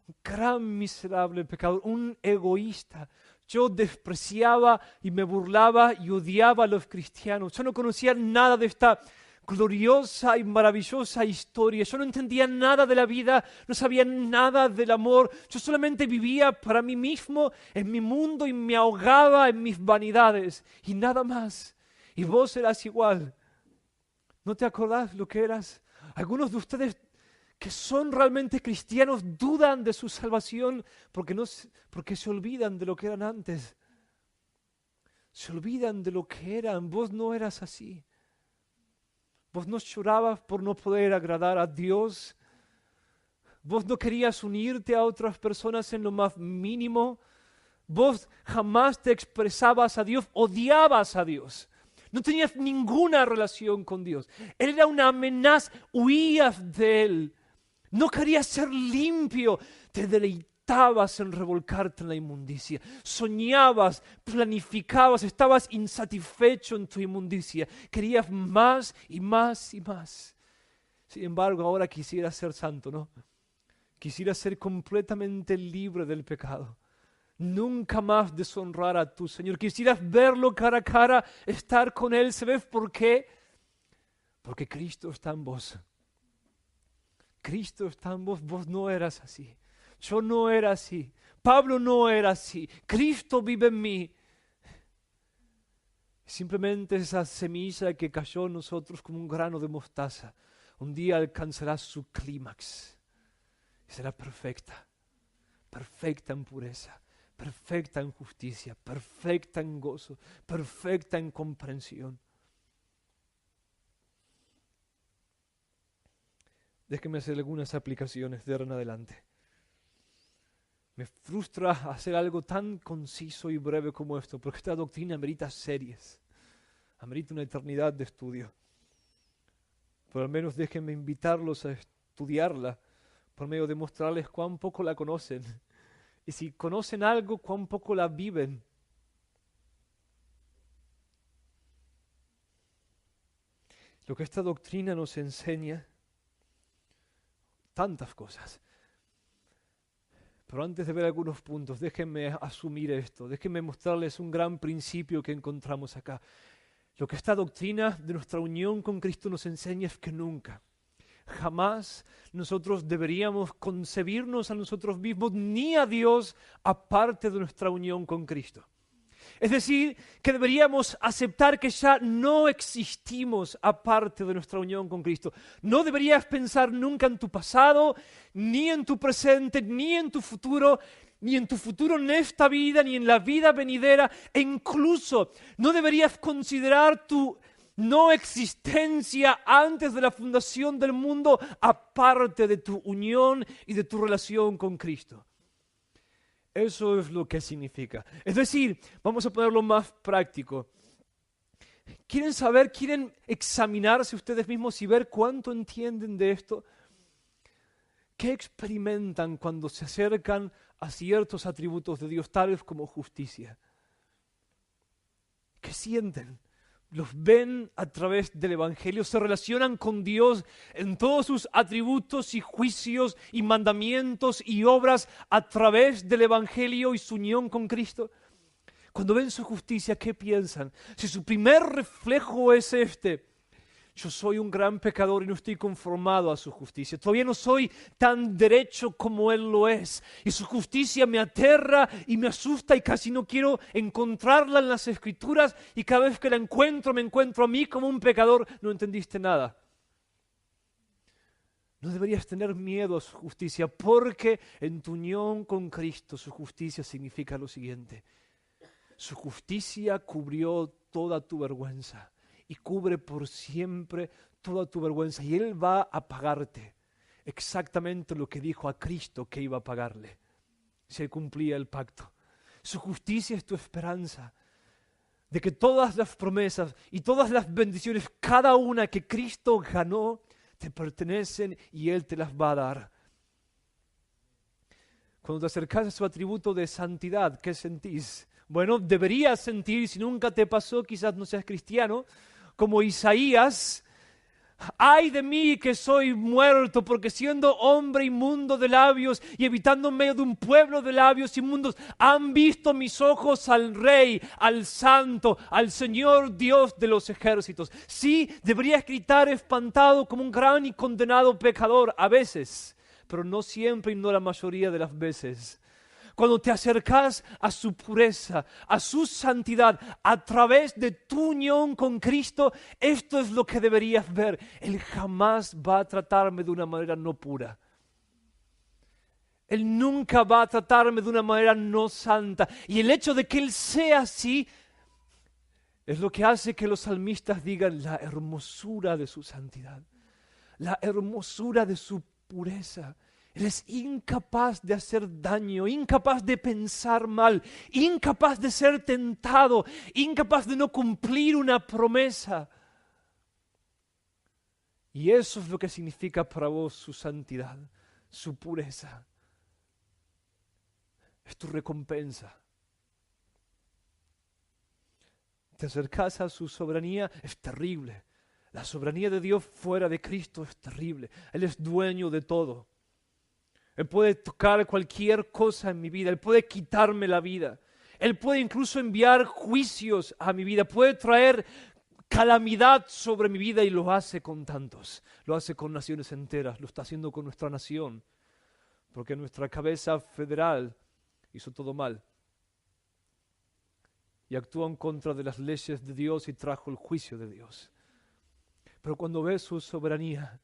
Un gran miserable pecador. Un egoísta. Yo despreciaba y me burlaba y odiaba a los cristianos. Yo no conocía nada de esta gloriosa y maravillosa historia. Yo no entendía nada de la vida, no sabía nada del amor. Yo solamente vivía para mí mismo, en mi mundo, y me ahogaba en mis vanidades y nada más. Y vos eras igual. ¿No te acordás lo que eras? Algunos de ustedes que son realmente cristianos dudan de su salvación porque se olvidan de lo que eran antes. Se olvidan de lo que eran. Vos no eras así. Vos no llorabas por no poder agradar a Dios. Vos no querías unirte a otras personas en lo más mínimo. Vos jamás te expresabas a Dios, odiabas a Dios. No tenías ninguna relación con Dios. Él era una amenaza, huías de Él. No querías ser limpio, te deleitabas en revolcarte en la inmundicia. Soñabas, planificabas, estabas insatisfecho en tu inmundicia. Querías más y más y más. Sin embargo, ahora quisieras ser santo, ¿no? Quisieras ser completamente libre del pecado. Nunca más deshonrar a tu Señor. Quisieras verlo cara a cara, estar con Él. ¿Sabes por qué? Porque Cristo está en vos. Cristo está en vos. Vos no eras así. Yo no era así. Pablo no era así. Cristo vive en mí. Simplemente esa semilla que cayó en nosotros como un grano de mostaza, un día alcanzará su clímax. Y será perfecta. Perfecta en pureza. Perfecta en justicia, perfecta en gozo, perfecta en comprensión. Déjenme hacer algunas aplicaciones de ahora en adelante. Me frustra hacer algo tan conciso y breve como esto, porque esta doctrina amerita series, amerita una eternidad de estudio. Pero al menos déjenme invitarlos a estudiarla por medio de mostrarles cuán poco la conocen. Y si conocen algo, cuán poco la viven. Lo que esta doctrina nos enseña, tantas cosas. Pero antes de ver algunos puntos, déjenme asumir esto, déjenme mostrarles un gran principio que encontramos acá. Lo que esta doctrina de nuestra unión con Cristo nos enseña es que nunca, jamás nosotros deberíamos concebirnos a nosotros mismos ni a Dios aparte de nuestra unión con Cristo. Es decir, que deberíamos aceptar que ya no existimos aparte de nuestra unión con Cristo. No deberías pensar nunca en tu pasado, ni en tu presente, ni en tu futuro en esta vida, ni en la vida venidera. E incluso no deberías considerar tu no existencia antes de la fundación del mundo aparte de tu unión y de tu relación con Cristo. Eso es lo que significa. Es decir, vamos a ponerlo más práctico. ¿Quieren saber, quieren examinarse ustedes mismos y ver cuánto entienden de esto? ¿Qué experimentan cuando se acercan a ciertos atributos de Dios, tales como justicia? ¿Qué sienten? Los ven a través del Evangelio, se relacionan con Dios en todos sus atributos y juicios y mandamientos y obras a través del Evangelio y su unión con Cristo. Cuando ven su justicia, ¿qué piensan? Si su primer reflejo es yo soy un gran pecador y no estoy conformado a su justicia. Todavía no soy tan derecho como Él lo es. Y su justicia me aterra y me asusta y casi no quiero encontrarla en las Escrituras. Y cada vez que la encuentro, me encuentro a mí como un pecador. No entendiste nada. No deberías tener miedo a su justicia, porque en tu unión con Cristo, su justicia significa lo siguiente. Su justicia cubrió toda tu vergüenza. Y cubre por siempre toda tu vergüenza. Y Él va a pagarte exactamente lo que dijo a Cristo que iba a pagarle, si Él cumplía el pacto. Su justicia es tu esperanza de que todas las promesas y todas las bendiciones, cada una que Cristo ganó, te pertenecen y Él te las va a dar. Cuando te acercas a su atributo de santidad, ¿qué sentís? Bueno, deberías sentir, si nunca te pasó, quizás no seas cristiano, como Isaías, Ay de mí que soy muerto, porque siendo hombre inmundo de labios y habitando en medio de un pueblo de labios inmundos, han visto mis ojos al Rey, al Santo, al Señor Dios de los ejércitos. Sí, deberías gritar espantado como un gran y condenado pecador a veces, pero no siempre y no la mayoría de las veces. Cuando te acercas a su pureza, a su santidad, a través de tu unión con Cristo, esto es lo que deberías ver. Él jamás va a tratarme de una manera no pura. Él nunca va a tratarme de una manera no santa. Y el hecho de que Él sea así es lo que hace que los salmistas digan la hermosura de su santidad, la hermosura de su pureza. Él es incapaz de hacer daño, incapaz de pensar mal, incapaz de ser tentado, incapaz de no cumplir una promesa. Y eso es lo que significa para vos su santidad, su pureza. Es tu recompensa. Te acercas a su soberanía, es terrible. La soberanía de Dios fuera de Cristo es terrible. Él es dueño de todo. Él puede tocar cualquier cosa en mi vida. Él puede quitarme la vida. Él puede incluso enviar juicios a mi vida. Puede traer calamidad sobre mi vida y lo hace con tantos. Lo hace con naciones enteras. Lo está haciendo con nuestra nación. Porque nuestra cabeza federal hizo todo mal. Y actuó en contra de las leyes de Dios y trajo el juicio de Dios. Pero cuando ves su soberanía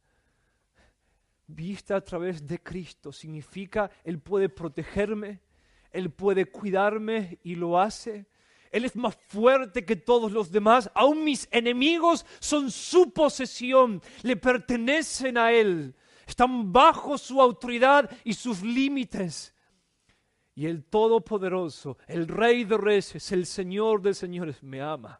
vista a través de Cristo, significa Él puede protegerme, Él puede cuidarme y lo hace. Él es más fuerte que todos los demás. Aún mis enemigos son su posesión, le pertenecen a Él. Están bajo su autoridad y sus límites. Y el Todopoderoso, el Rey de Reyes, el Señor de Señores, me ama.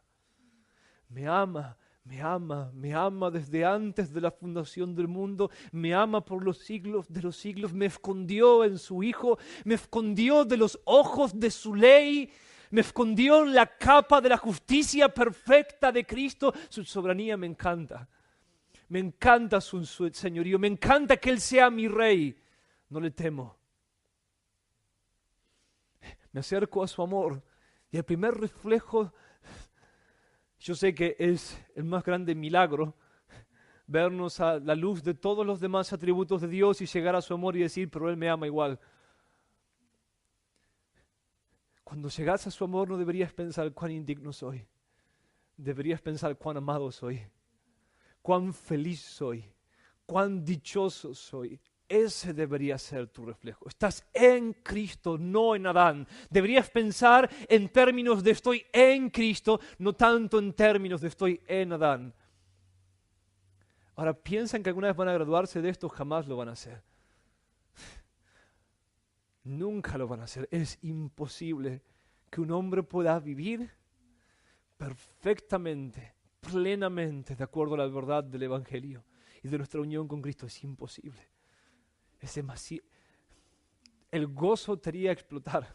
Me ama. Me ama, me ama desde antes de la fundación del mundo, me ama por los siglos de los siglos, me escondió en su Hijo, me escondió de los ojos de su ley, me escondió en la capa de la justicia perfecta de Cristo. Su soberanía me encanta su señorío, me encanta que Él sea mi Rey, no le temo. Me acerco a su amor y el primer reflejo. Yo sé que es el más grande milagro vernos a la luz de todos los demás atributos de Dios y llegar a su amor y decir, pero Él me ama igual. Cuando llegas a su amor no deberías pensar cuán indigno soy. Deberías pensar cuán amado soy, cuán feliz soy, cuán dichoso soy. Ese debería ser tu reflejo. Estás en Cristo, no en Adán. Deberías pensar en términos de estoy en Cristo, no tanto en términos de estoy en Adán. Ahora, piensan que alguna vez van a graduarse de esto, jamás lo van a hacer. Nunca lo van a hacer. Es imposible que un hombre pueda vivir perfectamente, plenamente, de acuerdo a la verdad del Evangelio y de nuestra unión con Cristo. Es imposible. Es demasiado. El gozo te haría explotar.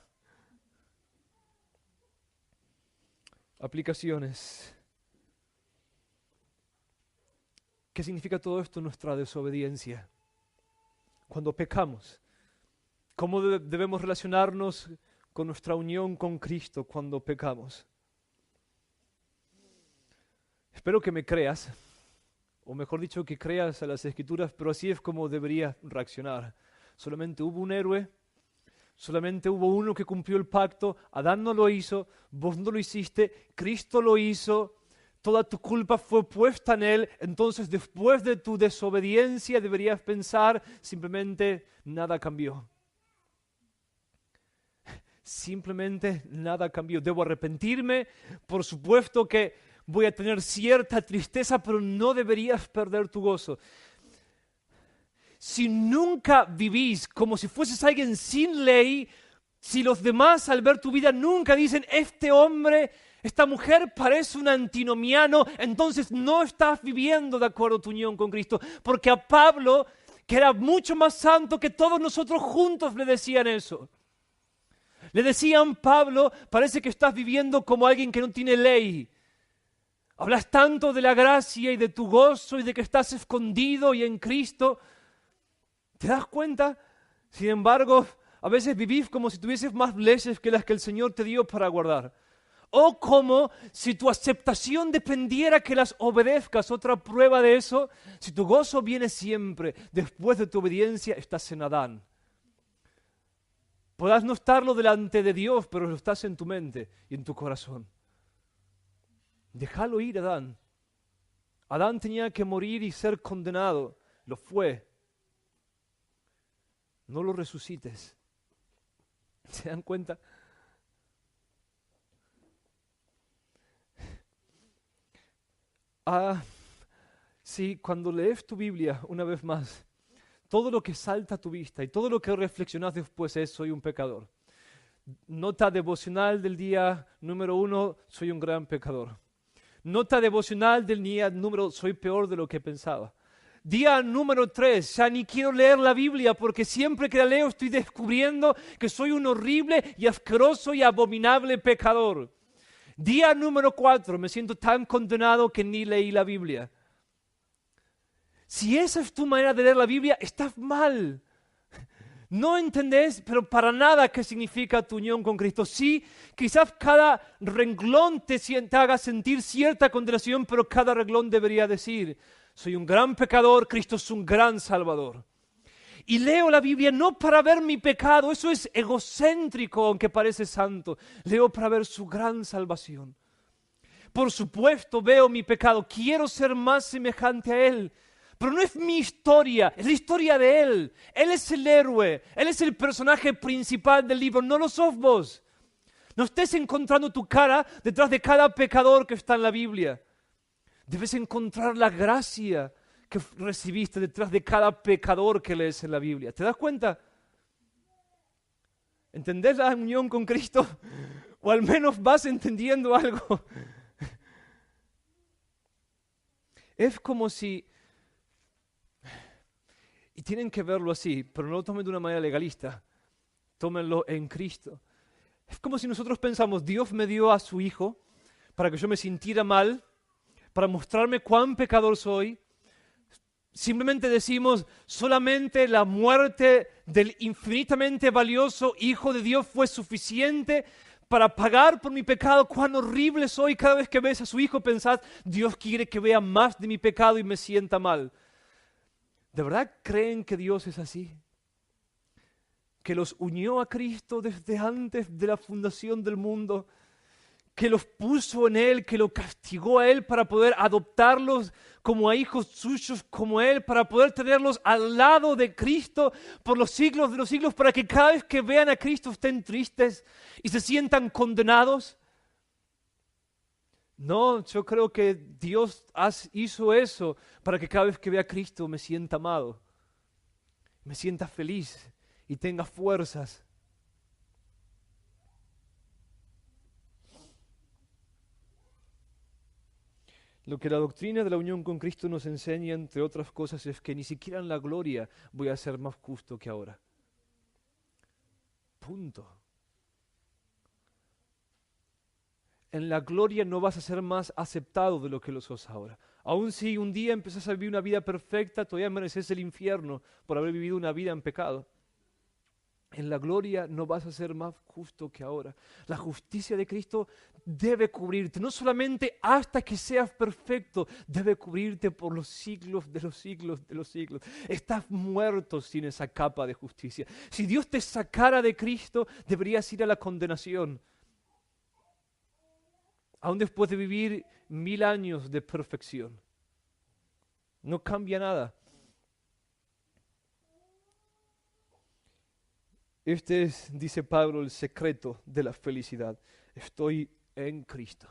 Aplicaciones. ¿Qué significa todo esto en nuestra desobediencia? Cuando pecamos, ¿cómo debemos relacionarnos con nuestra unión con Cristo cuando pecamos? Espero que me creas. O mejor dicho, que creas a las Escrituras, pero así es como deberías reaccionar. Solamente hubo un héroe, solamente hubo uno que cumplió el pacto, Adán no lo hizo, vos no lo hiciste, Cristo lo hizo, toda tu culpa fue puesta en Él, entonces después de tu desobediencia deberías pensar, simplemente nada cambió. Simplemente nada cambió. Debo arrepentirme, por supuesto que voy a tener cierta tristeza, pero no deberías perder tu gozo. Si nunca vivís como si fueses alguien sin ley, si los demás al ver tu vida nunca dicen, este hombre, esta mujer parece un antinomiano, entonces no estás viviendo de acuerdo a tu unión con Cristo. Porque a Pablo, que era mucho más santo que todos nosotros juntos, le decían eso. Le decían, Pablo, parece que estás viviendo como alguien que no tiene ley. Hablas tanto de la gracia y de tu gozo y de que estás escondido y en Cristo. ¿Te das cuenta? Sin embargo, a veces vivís como si tuvieses más leyes que las que el Señor te dio para guardar. O como si tu aceptación dependiera que las obedezcas. Otra prueba de eso, si tu gozo viene siempre después de tu obediencia, estás en Adán. Podrás no estarlo delante de Dios, pero lo estás en tu mente y en tu corazón. Déjalo ir, Adán. Adán tenía que morir y ser condenado. Lo fue. No lo resucites. ¿Se dan cuenta? Sí, cuando lees tu Biblia una vez más, todo lo que salta a tu vista y todo lo que reflexionas después es: soy un pecador. Nota devocional del día número 1, soy un gran pecador. Nota devocional del día número, soy peor de lo que pensaba. Día número 3, ya ni quiero leer la Biblia porque siempre que la leo estoy descubriendo que soy un horrible y asqueroso y abominable pecador. Día número 4, me siento tan condenado que ni leí la Biblia. Si esa es tu manera de leer la Biblia, estás mal. No entendés, pero para nada qué significa tu unión con Cristo. Sí, quizás cada renglón te haga sentir cierta condenación, pero cada renglón debería decir: soy un gran pecador, Cristo es un gran Salvador. Y leo la Biblia no para ver mi pecado, eso es egocéntrico, aunque parece santo. Leo para ver su gran salvación. Por supuesto veo mi pecado, quiero ser más semejante a Él. Pero no es mi historia, es la historia de Él. Él es el héroe, Él es el personaje principal del libro, no lo sos vos. No estés encontrando tu cara detrás de cada pecador que está en la Biblia. Debes encontrar la gracia que recibiste detrás de cada pecador que lees en la Biblia. ¿Te das cuenta? ¿Entendés la unión con Cristo? O al menos vas entendiendo algo. Es como si... Y tienen que verlo así, pero no lo tomen de una manera legalista. Tómenlo en Cristo. Es como si nosotros pensamos: Dios me dio a su Hijo para que yo me sintiera mal, para mostrarme cuán pecador soy. Simplemente decimos: solamente la muerte del infinitamente valioso Hijo de Dios fue suficiente para pagar por mi pecado. Cuán horrible soy. Cada vez que ves a su Hijo pensás: Dios quiere que vea más de mi pecado y me sienta mal. ¿De verdad creen que Dios es así? ¿Que los unió a Cristo desde antes de la fundación del mundo? ¿Que los puso en Él, que lo castigó a Él para poder adoptarlos como a hijos suyos como Él, para poder tenerlos al lado de Cristo por los siglos de los siglos, para que cada vez que vean a Cristo estén tristes y se sientan condenados? No, yo creo que Dios hizo eso para que cada vez que vea a Cristo me sienta amado, me sienta feliz y tenga fuerzas. Lo que la doctrina de la unión con Cristo nos enseña, entre otras cosas, es que ni siquiera en la gloria voy a ser más justo que ahora. Punto. En la gloria no vas a ser más aceptado de lo que lo sos ahora. Aun si un día empezás a vivir una vida perfecta, todavía mereces el infierno por haber vivido una vida en pecado. En la gloria no vas a ser más justo que ahora. La justicia de Cristo debe cubrirte, no solamente hasta que seas perfecto, debe cubrirte por los siglos de los siglos de los siglos. Estás muerto sin esa capa de justicia. Si Dios te sacara de Cristo, deberías ir a la condenación. Aún después de vivir 1000 años de perfección. No cambia nada. Este es, dice Pablo, el secreto de la felicidad. Estoy en Cristo.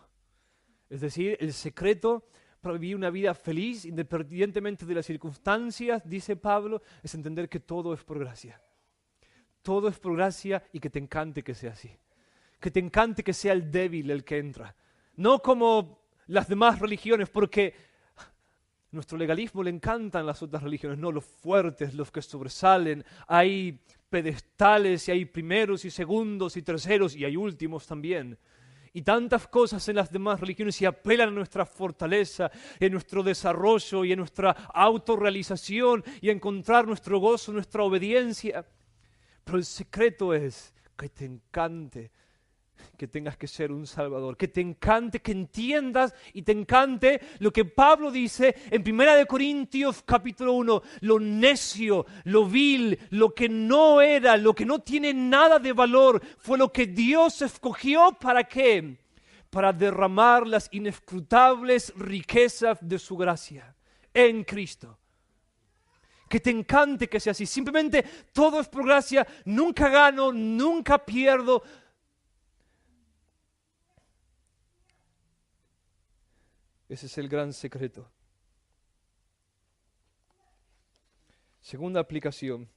Es decir, el secreto para vivir una vida feliz, independientemente de las circunstancias, dice Pablo, es entender que todo es por gracia. Todo es por gracia y que te encante que sea así. Que te encante que sea el débil el que entra. No como las demás religiones, porque nuestro legalismo le encantan las otras religiones, no los fuertes, los que sobresalen. Hay pedestales y hay primeros y segundos y terceros y hay últimos también. y tantas cosas en las demás religiones y apelan a nuestra fortaleza, en nuestro desarrollo y en nuestra autorrealización y a encontrar nuestro gozo, nuestra obediencia. Pero el secreto es que te encante que tengas que ser un salvador, que te encante, que entiendas y te encante lo que Pablo dice en 1 Corintios capítulo 1, lo necio, lo vil, lo que no era, lo que no tiene nada de valor, fue lo que Dios escogió. ¿Para qué? Para derramar las inescrutables riquezas de su gracia en Cristo. Que te encante que sea así, simplemente todo es por gracia, nunca gano, nunca pierdo. Ese es el gran secreto. Segunda aplicación.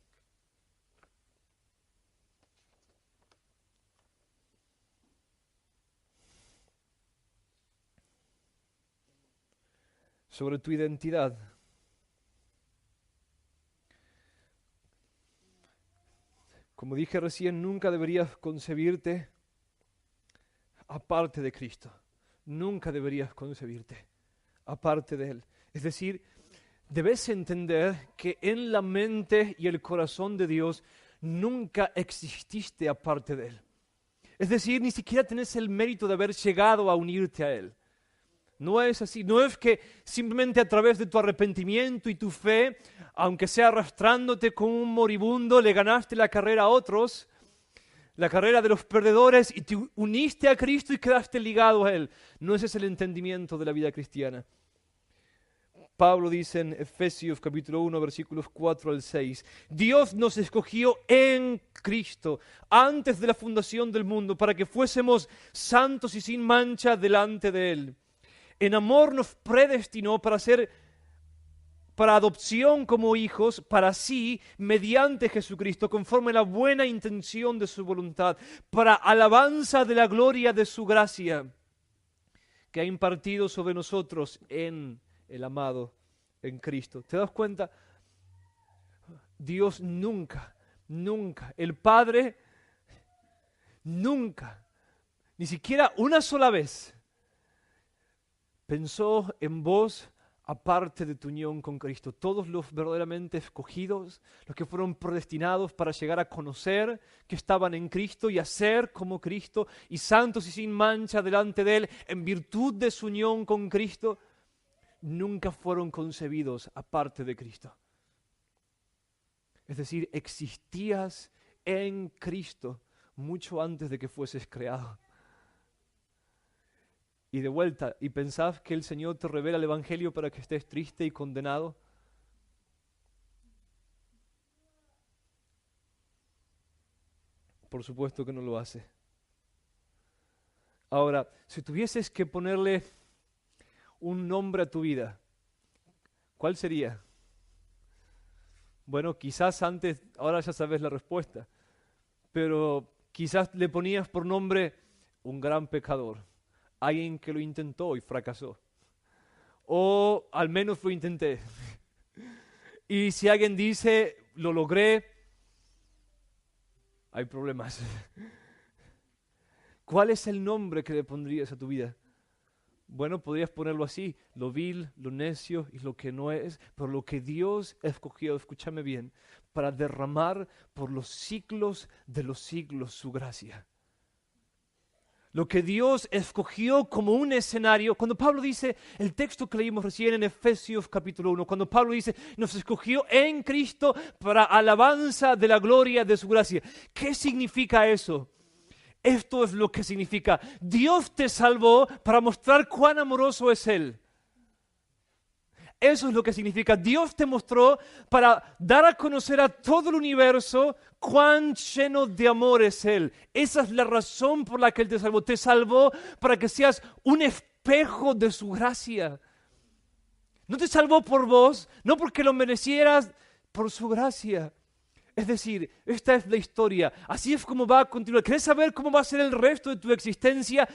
Sobre tu identidad. Como dije recién, nunca deberías concebirte aparte de Cristo. Nunca deberías concebirte aparte de Él. Es decir, debes entender que en la mente y el corazón de Dios nunca exististe aparte de Él. Es decir, ni siquiera tenés el mérito de haber llegado a unirte a Él. No es así. No es que simplemente a través de tu arrepentimiento y tu fe, aunque sea arrastrándote como un moribundo, le ganaste la carrera a otros, la carrera de los perdedores, y te uniste a Cristo y quedaste ligado a Él. No ese es el entendimiento de la vida cristiana. Pablo dice en Efesios capítulo 1, versículos 4 al 6, Dios nos escogió en Cristo antes de la fundación del mundo para que fuésemos santos y sin mancha delante de Él. En amor nos predestinó para adopción como hijos, para sí, mediante Jesucristo, conforme a la buena intención de su voluntad, para alabanza de la gloria de su gracia, que ha impartido sobre nosotros en el amado, en Cristo. ¿Te das cuenta? Dios nunca, el Padre, nunca, ni siquiera una sola vez, pensó en vos aparte de tu unión con Cristo. Todos los verdaderamente escogidos, los que fueron predestinados para llegar a conocer que estaban en Cristo y a ser como Cristo y santos y sin mancha delante de Él en virtud de su unión con Cristo, nunca fueron concebidos aparte de Cristo. Es decir, existías en Cristo mucho antes de que fueses creado. Y de vuelta, ¿y pensás que el Señor te revela el Evangelio para que estés triste y condenado? Por supuesto que no lo hace. Ahora, si tuvieses que ponerle un nombre a tu vida, ¿cuál sería? Bueno, quizás antes, ahora ya sabes la respuesta, pero quizás le ponías por nombre un gran pecador. Alguien que lo intentó y fracasó. O al menos lo intenté. Y si alguien dice, lo logré, hay problemas. ¿Cuál es el nombre que le pondrías a tu vida? Bueno, podrías ponerlo así, lo vil, lo necio y lo que no es, pero lo que Dios escogió, escúchame bien, para derramar por los siglos de los siglos su gracia. Lo que Dios escogió como un escenario, cuando Pablo dice, el texto que leímos recién en Efesios capítulo 1, cuando Pablo dice, nos escogió en Cristo para alabanza de la gloria de su gracia. ¿Qué significa eso? Esto es lo que significa. Dios te salvó para mostrar cuán amoroso es Él. Eso es lo que significa. Dios te mostró para dar a conocer a todo el universo cuán lleno de amor es Él. Esa es la razón por la que Él te salvó. Te salvó para que seas un espejo de su gracia. No te salvó por vos, no porque lo merecieras, por su gracia. Es decir, esta es la historia. Así es como va a continuar. ¿Querés saber cómo va a ser el resto de tu existencia?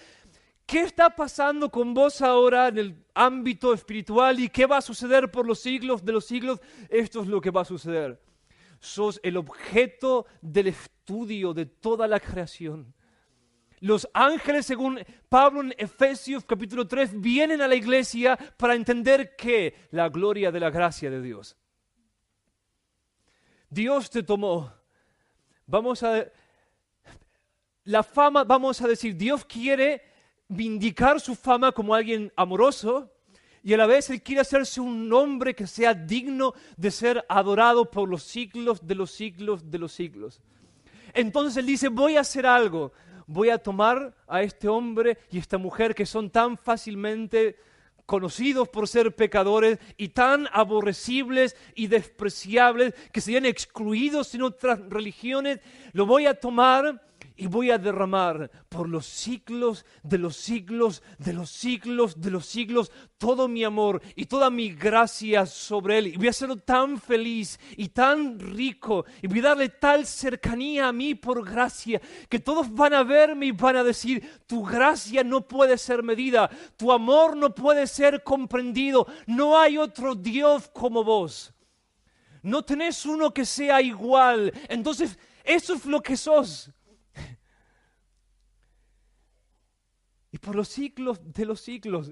¿Qué está pasando con vos ahora en el ámbito espiritual y qué va a suceder por los siglos de los siglos? Esto es lo que va a suceder. Sos el objeto del estudio de toda la creación. Los ángeles, según Pablo en Efesios capítulo 3, vienen a la iglesia para entender que la gloria de la gracia de Dios. Dios te tomó. La fama, vamos a decir, Dios quiere vindicar su fama como alguien amoroso y a la vez Él quiere hacerse un hombre que sea digno de ser adorado por los siglos de los siglos de los siglos. Entonces Él dice, voy a hacer algo. Voy a tomar a este hombre y esta mujer que son tan fácilmente conocidos por ser pecadores y tan aborrecibles y despreciables que serían excluidos en otras religiones. Lo voy a tomar y voy a derramar por los siglos de los siglos de los siglos de los siglos todo mi amor y toda mi gracia sobre él. Y voy a hacerlo tan feliz y tan rico y voy a darle tal cercanía a mí por gracia que todos van a verme y van a decir, tu gracia no puede ser medida, tu amor no puede ser comprendido, no hay otro Dios como vos. No tenés uno que sea igual. Entonces, eso es lo que sos. Y por los siglos de los siglos,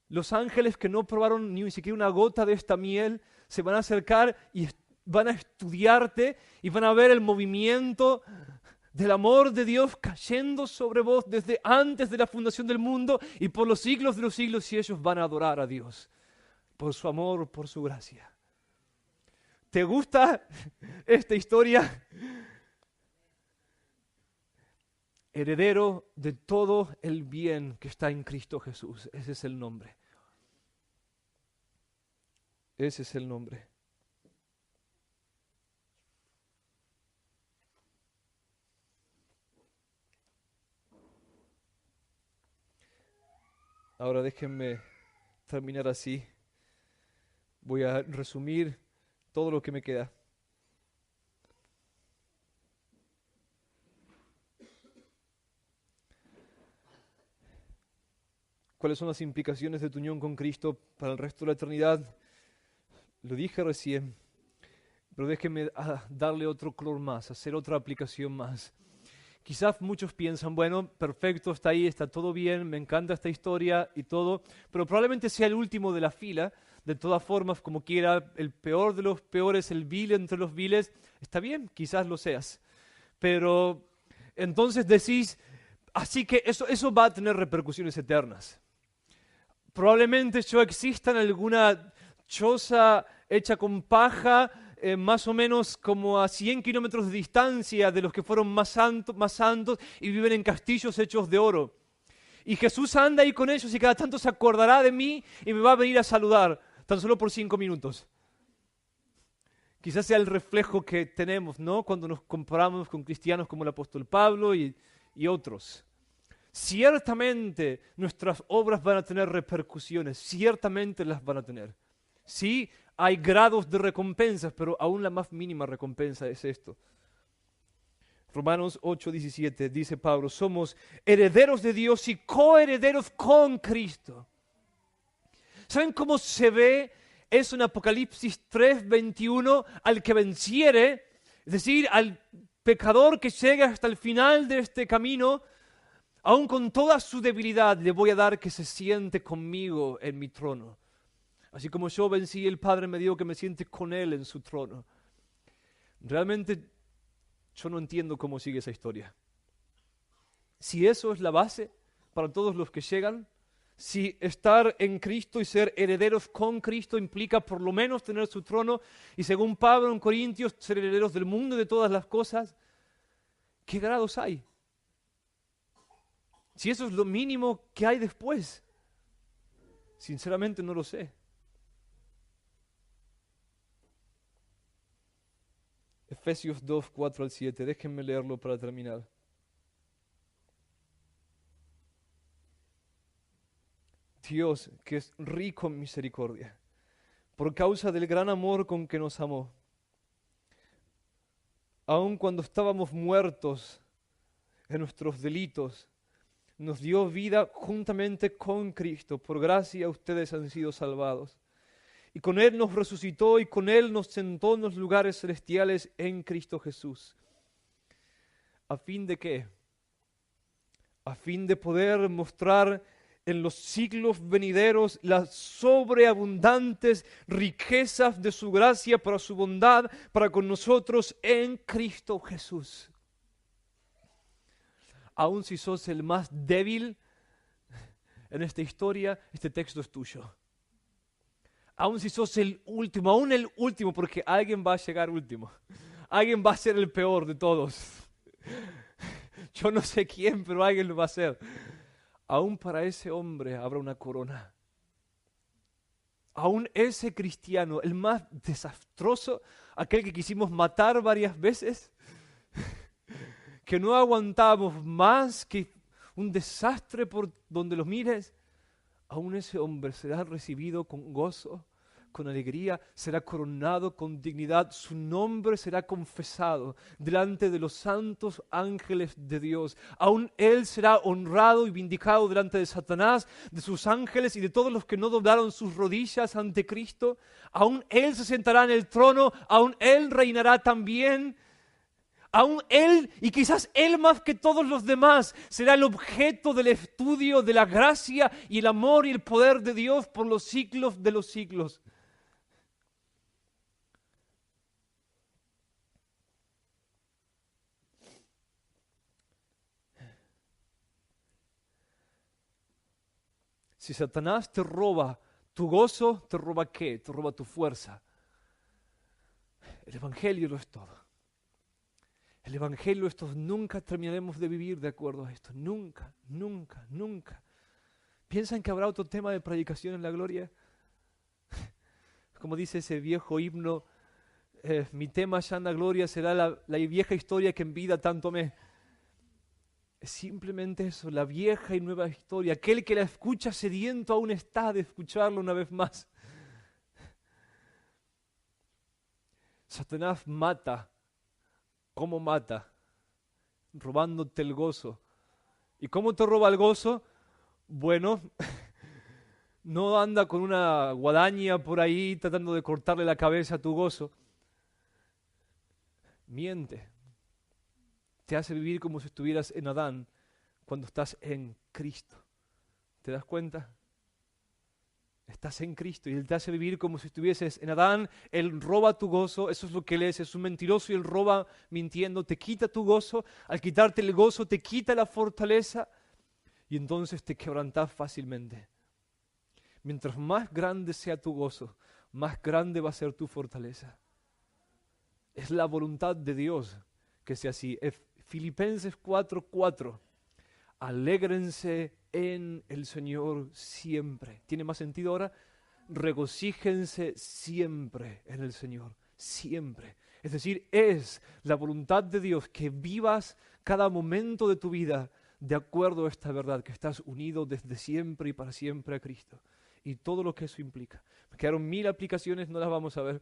los ángeles que no probaron ni siquiera una gota de esta miel, se van a acercar y van a estudiarte y van a ver el movimiento del amor de Dios cayendo sobre vos desde antes de la fundación del mundo y por los siglos de los siglos, y ellos van a adorar a Dios por su amor, por su gracia. ¿Te gusta esta historia? Heredero de todo el bien que está en Cristo Jesús. Ese es el nombre. Ese es el nombre. Ahora déjenme terminar así. Voy a resumir todo lo que me queda. ¿Cuáles son las implicaciones de tu unión con Cristo para el resto de la eternidad? Lo dije recién, pero déjenme darle otro color más, hacer otra aplicación más. Quizás muchos piensan, bueno, perfecto, está ahí, está todo bien, me encanta esta historia y todo, pero probablemente sea el último de la fila. De todas formas, como quiera, el peor de los peores, el vil entre los viles, está bien, quizás lo seas. Pero entonces decís, así que eso va a tener repercusiones eternas. Probablemente yo exista en alguna choza hecha con paja, más o menos como a 100 kilómetros de distancia de los que fueron más santos y viven en castillos hechos de oro. Y Jesús anda ahí con ellos y cada tanto se acordará de mí y me va a venir a saludar, tan solo por 5 minutos. Quizás sea el reflejo que tenemos, ¿no? Cuando nos comparamos con cristianos como el apóstol Pablo y otros. Ciertamente nuestras obras van a tener repercusiones, ciertamente las van a tener. Sí, hay grados de recompensas, pero aún la más mínima recompensa es esto. Romanos 8:17 dice Pablo, somos herederos de Dios y coherederos con Cristo. ¿Saben cómo se ve eso en Apocalipsis 3:21? Al que venciere, es decir, al pecador que llegue hasta el final de este camino, aún con toda su debilidad, le voy a dar que se siente conmigo en mi trono. Así como yo vencí, el Padre me dio que me siente con Él en su trono. Realmente yo no entiendo cómo sigue esa historia. Si eso es la base para todos los que llegan, si estar en Cristo y ser herederos con Cristo implica por lo menos tener su trono, y según Pablo en Corintios, ser herederos del mundo y de todas las cosas, ¿qué grados hay? Si eso es lo mínimo que hay después, sinceramente no lo sé. Efesios 2:4-7, déjenme leerlo para terminar. Dios, que es rico en misericordia, por causa del gran amor con que nos amó, aun cuando estábamos muertos en nuestros delitos, nos dio vida juntamente con Cristo. Por gracia ustedes han sido salvados. Y con Él nos resucitó y con Él nos sentó en los lugares celestiales en Cristo Jesús. ¿A fin de qué? a fin de poder mostrar en los siglos venideros las sobreabundantes riquezas de su gracia para su bondad para con nosotros en Cristo Jesús. Aun si sos el más débil en esta historia, este texto es tuyo. Aun si sos el último, aún el último, porque alguien va a llegar último. Alguien va a ser el peor de todos. Yo no sé quién, pero alguien lo va a hacer. Aún para ese hombre habrá una corona. Aún ese cristiano, el más desastroso, aquel que quisimos matar varias veces, que no aguantamos más, que un desastre por donde lo mires, aún ese hombre será recibido con gozo, con alegría, será coronado con dignidad, su nombre será confesado delante de los santos ángeles de Dios. Aún él será honrado y vindicado delante de Satanás, de sus ángeles y de todos los que no doblaron sus rodillas ante Cristo. Aún él se sentará en el trono, aún él reinará también. Aún él, y quizás él más que todos los demás, será el objeto del estudio de la gracia y el amor y el poder de Dios por los siglos de los siglos. Si Satanás te roba tu gozo, ¿te roba qué? Te roba tu fuerza. El Evangelio lo es todo. El Evangelio es todo. Nunca terminaremos de vivir de acuerdo a esto. Nunca, nunca, nunca. ¿Piensan que habrá otro tema de predicación en la gloria? Como dice ese viejo himno, mi tema ya en la gloria será la vieja historia que en vida tanto amé. Es simplemente eso, la vieja y nueva historia. Aquel que la escucha sediento aún está de escucharlo una vez más. Satanás mata. ¿Cómo mata? Robándote el gozo. ¿Y cómo te roba el gozo? Bueno, no anda con una guadaña por ahí tratando de cortarle la cabeza a tu gozo. Miente. Te hace vivir como si estuvieras en Adán cuando estás en Cristo. ¿Te das cuenta? Estás en Cristo y Él te hace vivir como si estuvieses en Adán. Él roba tu gozo, eso es lo que Él es un mentiroso y Él roba mintiendo, te quita tu gozo. Al quitarte el gozo te quita la fortaleza y entonces te quebrantas fácilmente. Mientras más grande sea tu gozo, más grande va a ser tu fortaleza. Es la voluntad de Dios que sea así. Filipenses 4:4. Alégrense en el Señor siempre. ¿Tiene más sentido ahora? Regocíjense siempre en el Señor. Siempre. Es decir, es la voluntad de Dios que vivas cada momento de tu vida de acuerdo a esta verdad, que estás unido desde siempre y para siempre a Cristo. Y todo lo que eso implica. Me quedaron 1000 aplicaciones, no las vamos a ver.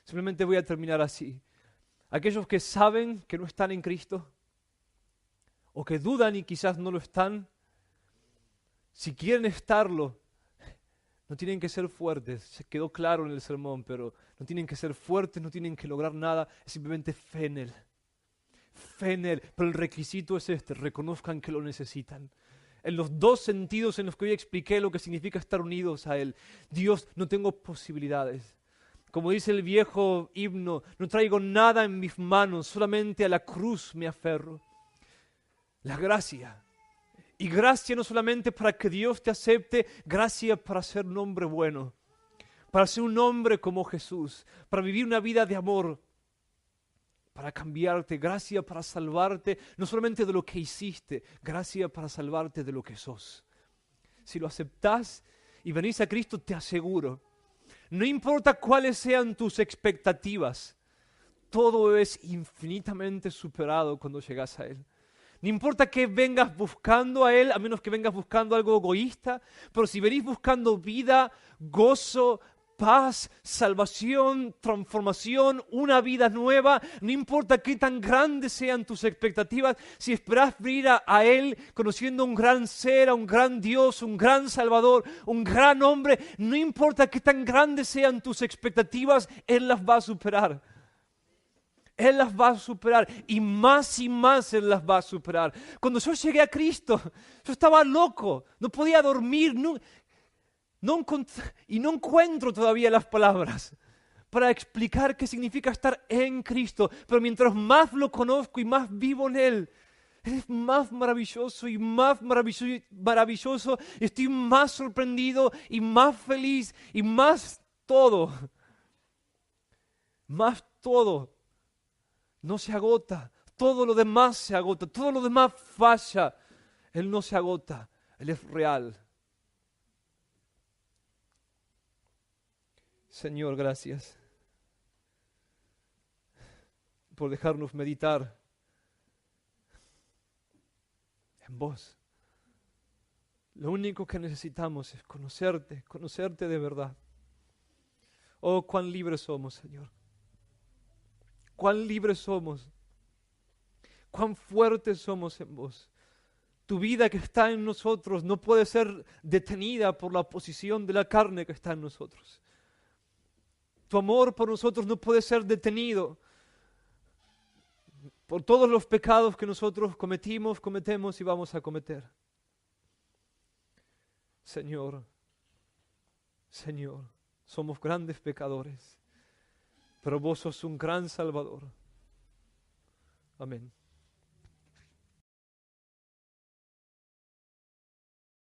Simplemente voy a terminar así. Aquellos que saben que no están en Cristo, o que dudan y quizás no lo están, si quieren estarlo, no tienen que ser fuertes. Se quedó claro en el sermón, pero no tienen que ser fuertes, no tienen que lograr nada, es simplemente fe en Él. Fe en Él, pero el requisito es este, reconozcan que lo necesitan. En los dos sentidos en los que hoy expliqué lo que significa estar unidos a Él. Dios, no tengo posibilidades. Como dice el viejo himno, no traigo nada en mis manos, solamente a la cruz me aferro. La gracia. Y gracia no solamente para que Dios te acepte, gracia para ser un hombre bueno, para ser un hombre como Jesús, para vivir una vida de amor, para cambiarte, gracia para salvarte, no solamente de lo que hiciste, gracia para salvarte de lo que sos. Si lo aceptás y venís a Cristo, te aseguro, no importa cuáles sean tus expectativas, todo es infinitamente superado cuando llegas a Él. No importa que vengas buscando a Él, a menos que vengas buscando algo egoísta, pero si venís buscando vida, gozo, paz, salvación, transformación, una vida nueva, no importa qué tan grandes sean tus expectativas, si esperás venir a Él conociendo un gran ser, a un gran Dios, un gran Salvador, un gran hombre, no importa qué tan grandes sean tus expectativas, Él las va a superar. Él las va a superar y más Él las va a superar. Cuando yo llegué a Cristo, yo estaba loco, no podía dormir y no encuentro todavía las palabras para explicar qué significa estar en Cristo. Pero mientras más lo conozco y más vivo en Él, es más maravilloso y más maravilloso. Estoy más sorprendido y más feliz y más todo. Más todo. No se agota. Todo lo demás se agota. Todo lo demás falla. Él no se agota. Él es real. Señor, gracias por dejarnos meditar en vos. Lo único que necesitamos es conocerte de verdad. Oh, cuán libres somos, Señor. Cuán libres somos. Cuán fuertes somos en vos. Tu vida que está en nosotros no puede ser detenida por la oposición de la carne que está en nosotros. Tu amor por nosotros no puede ser detenido por todos los pecados que nosotros cometemos y vamos a cometer. Señor, somos grandes pecadores, pero vos sos un gran Salvador. Amén.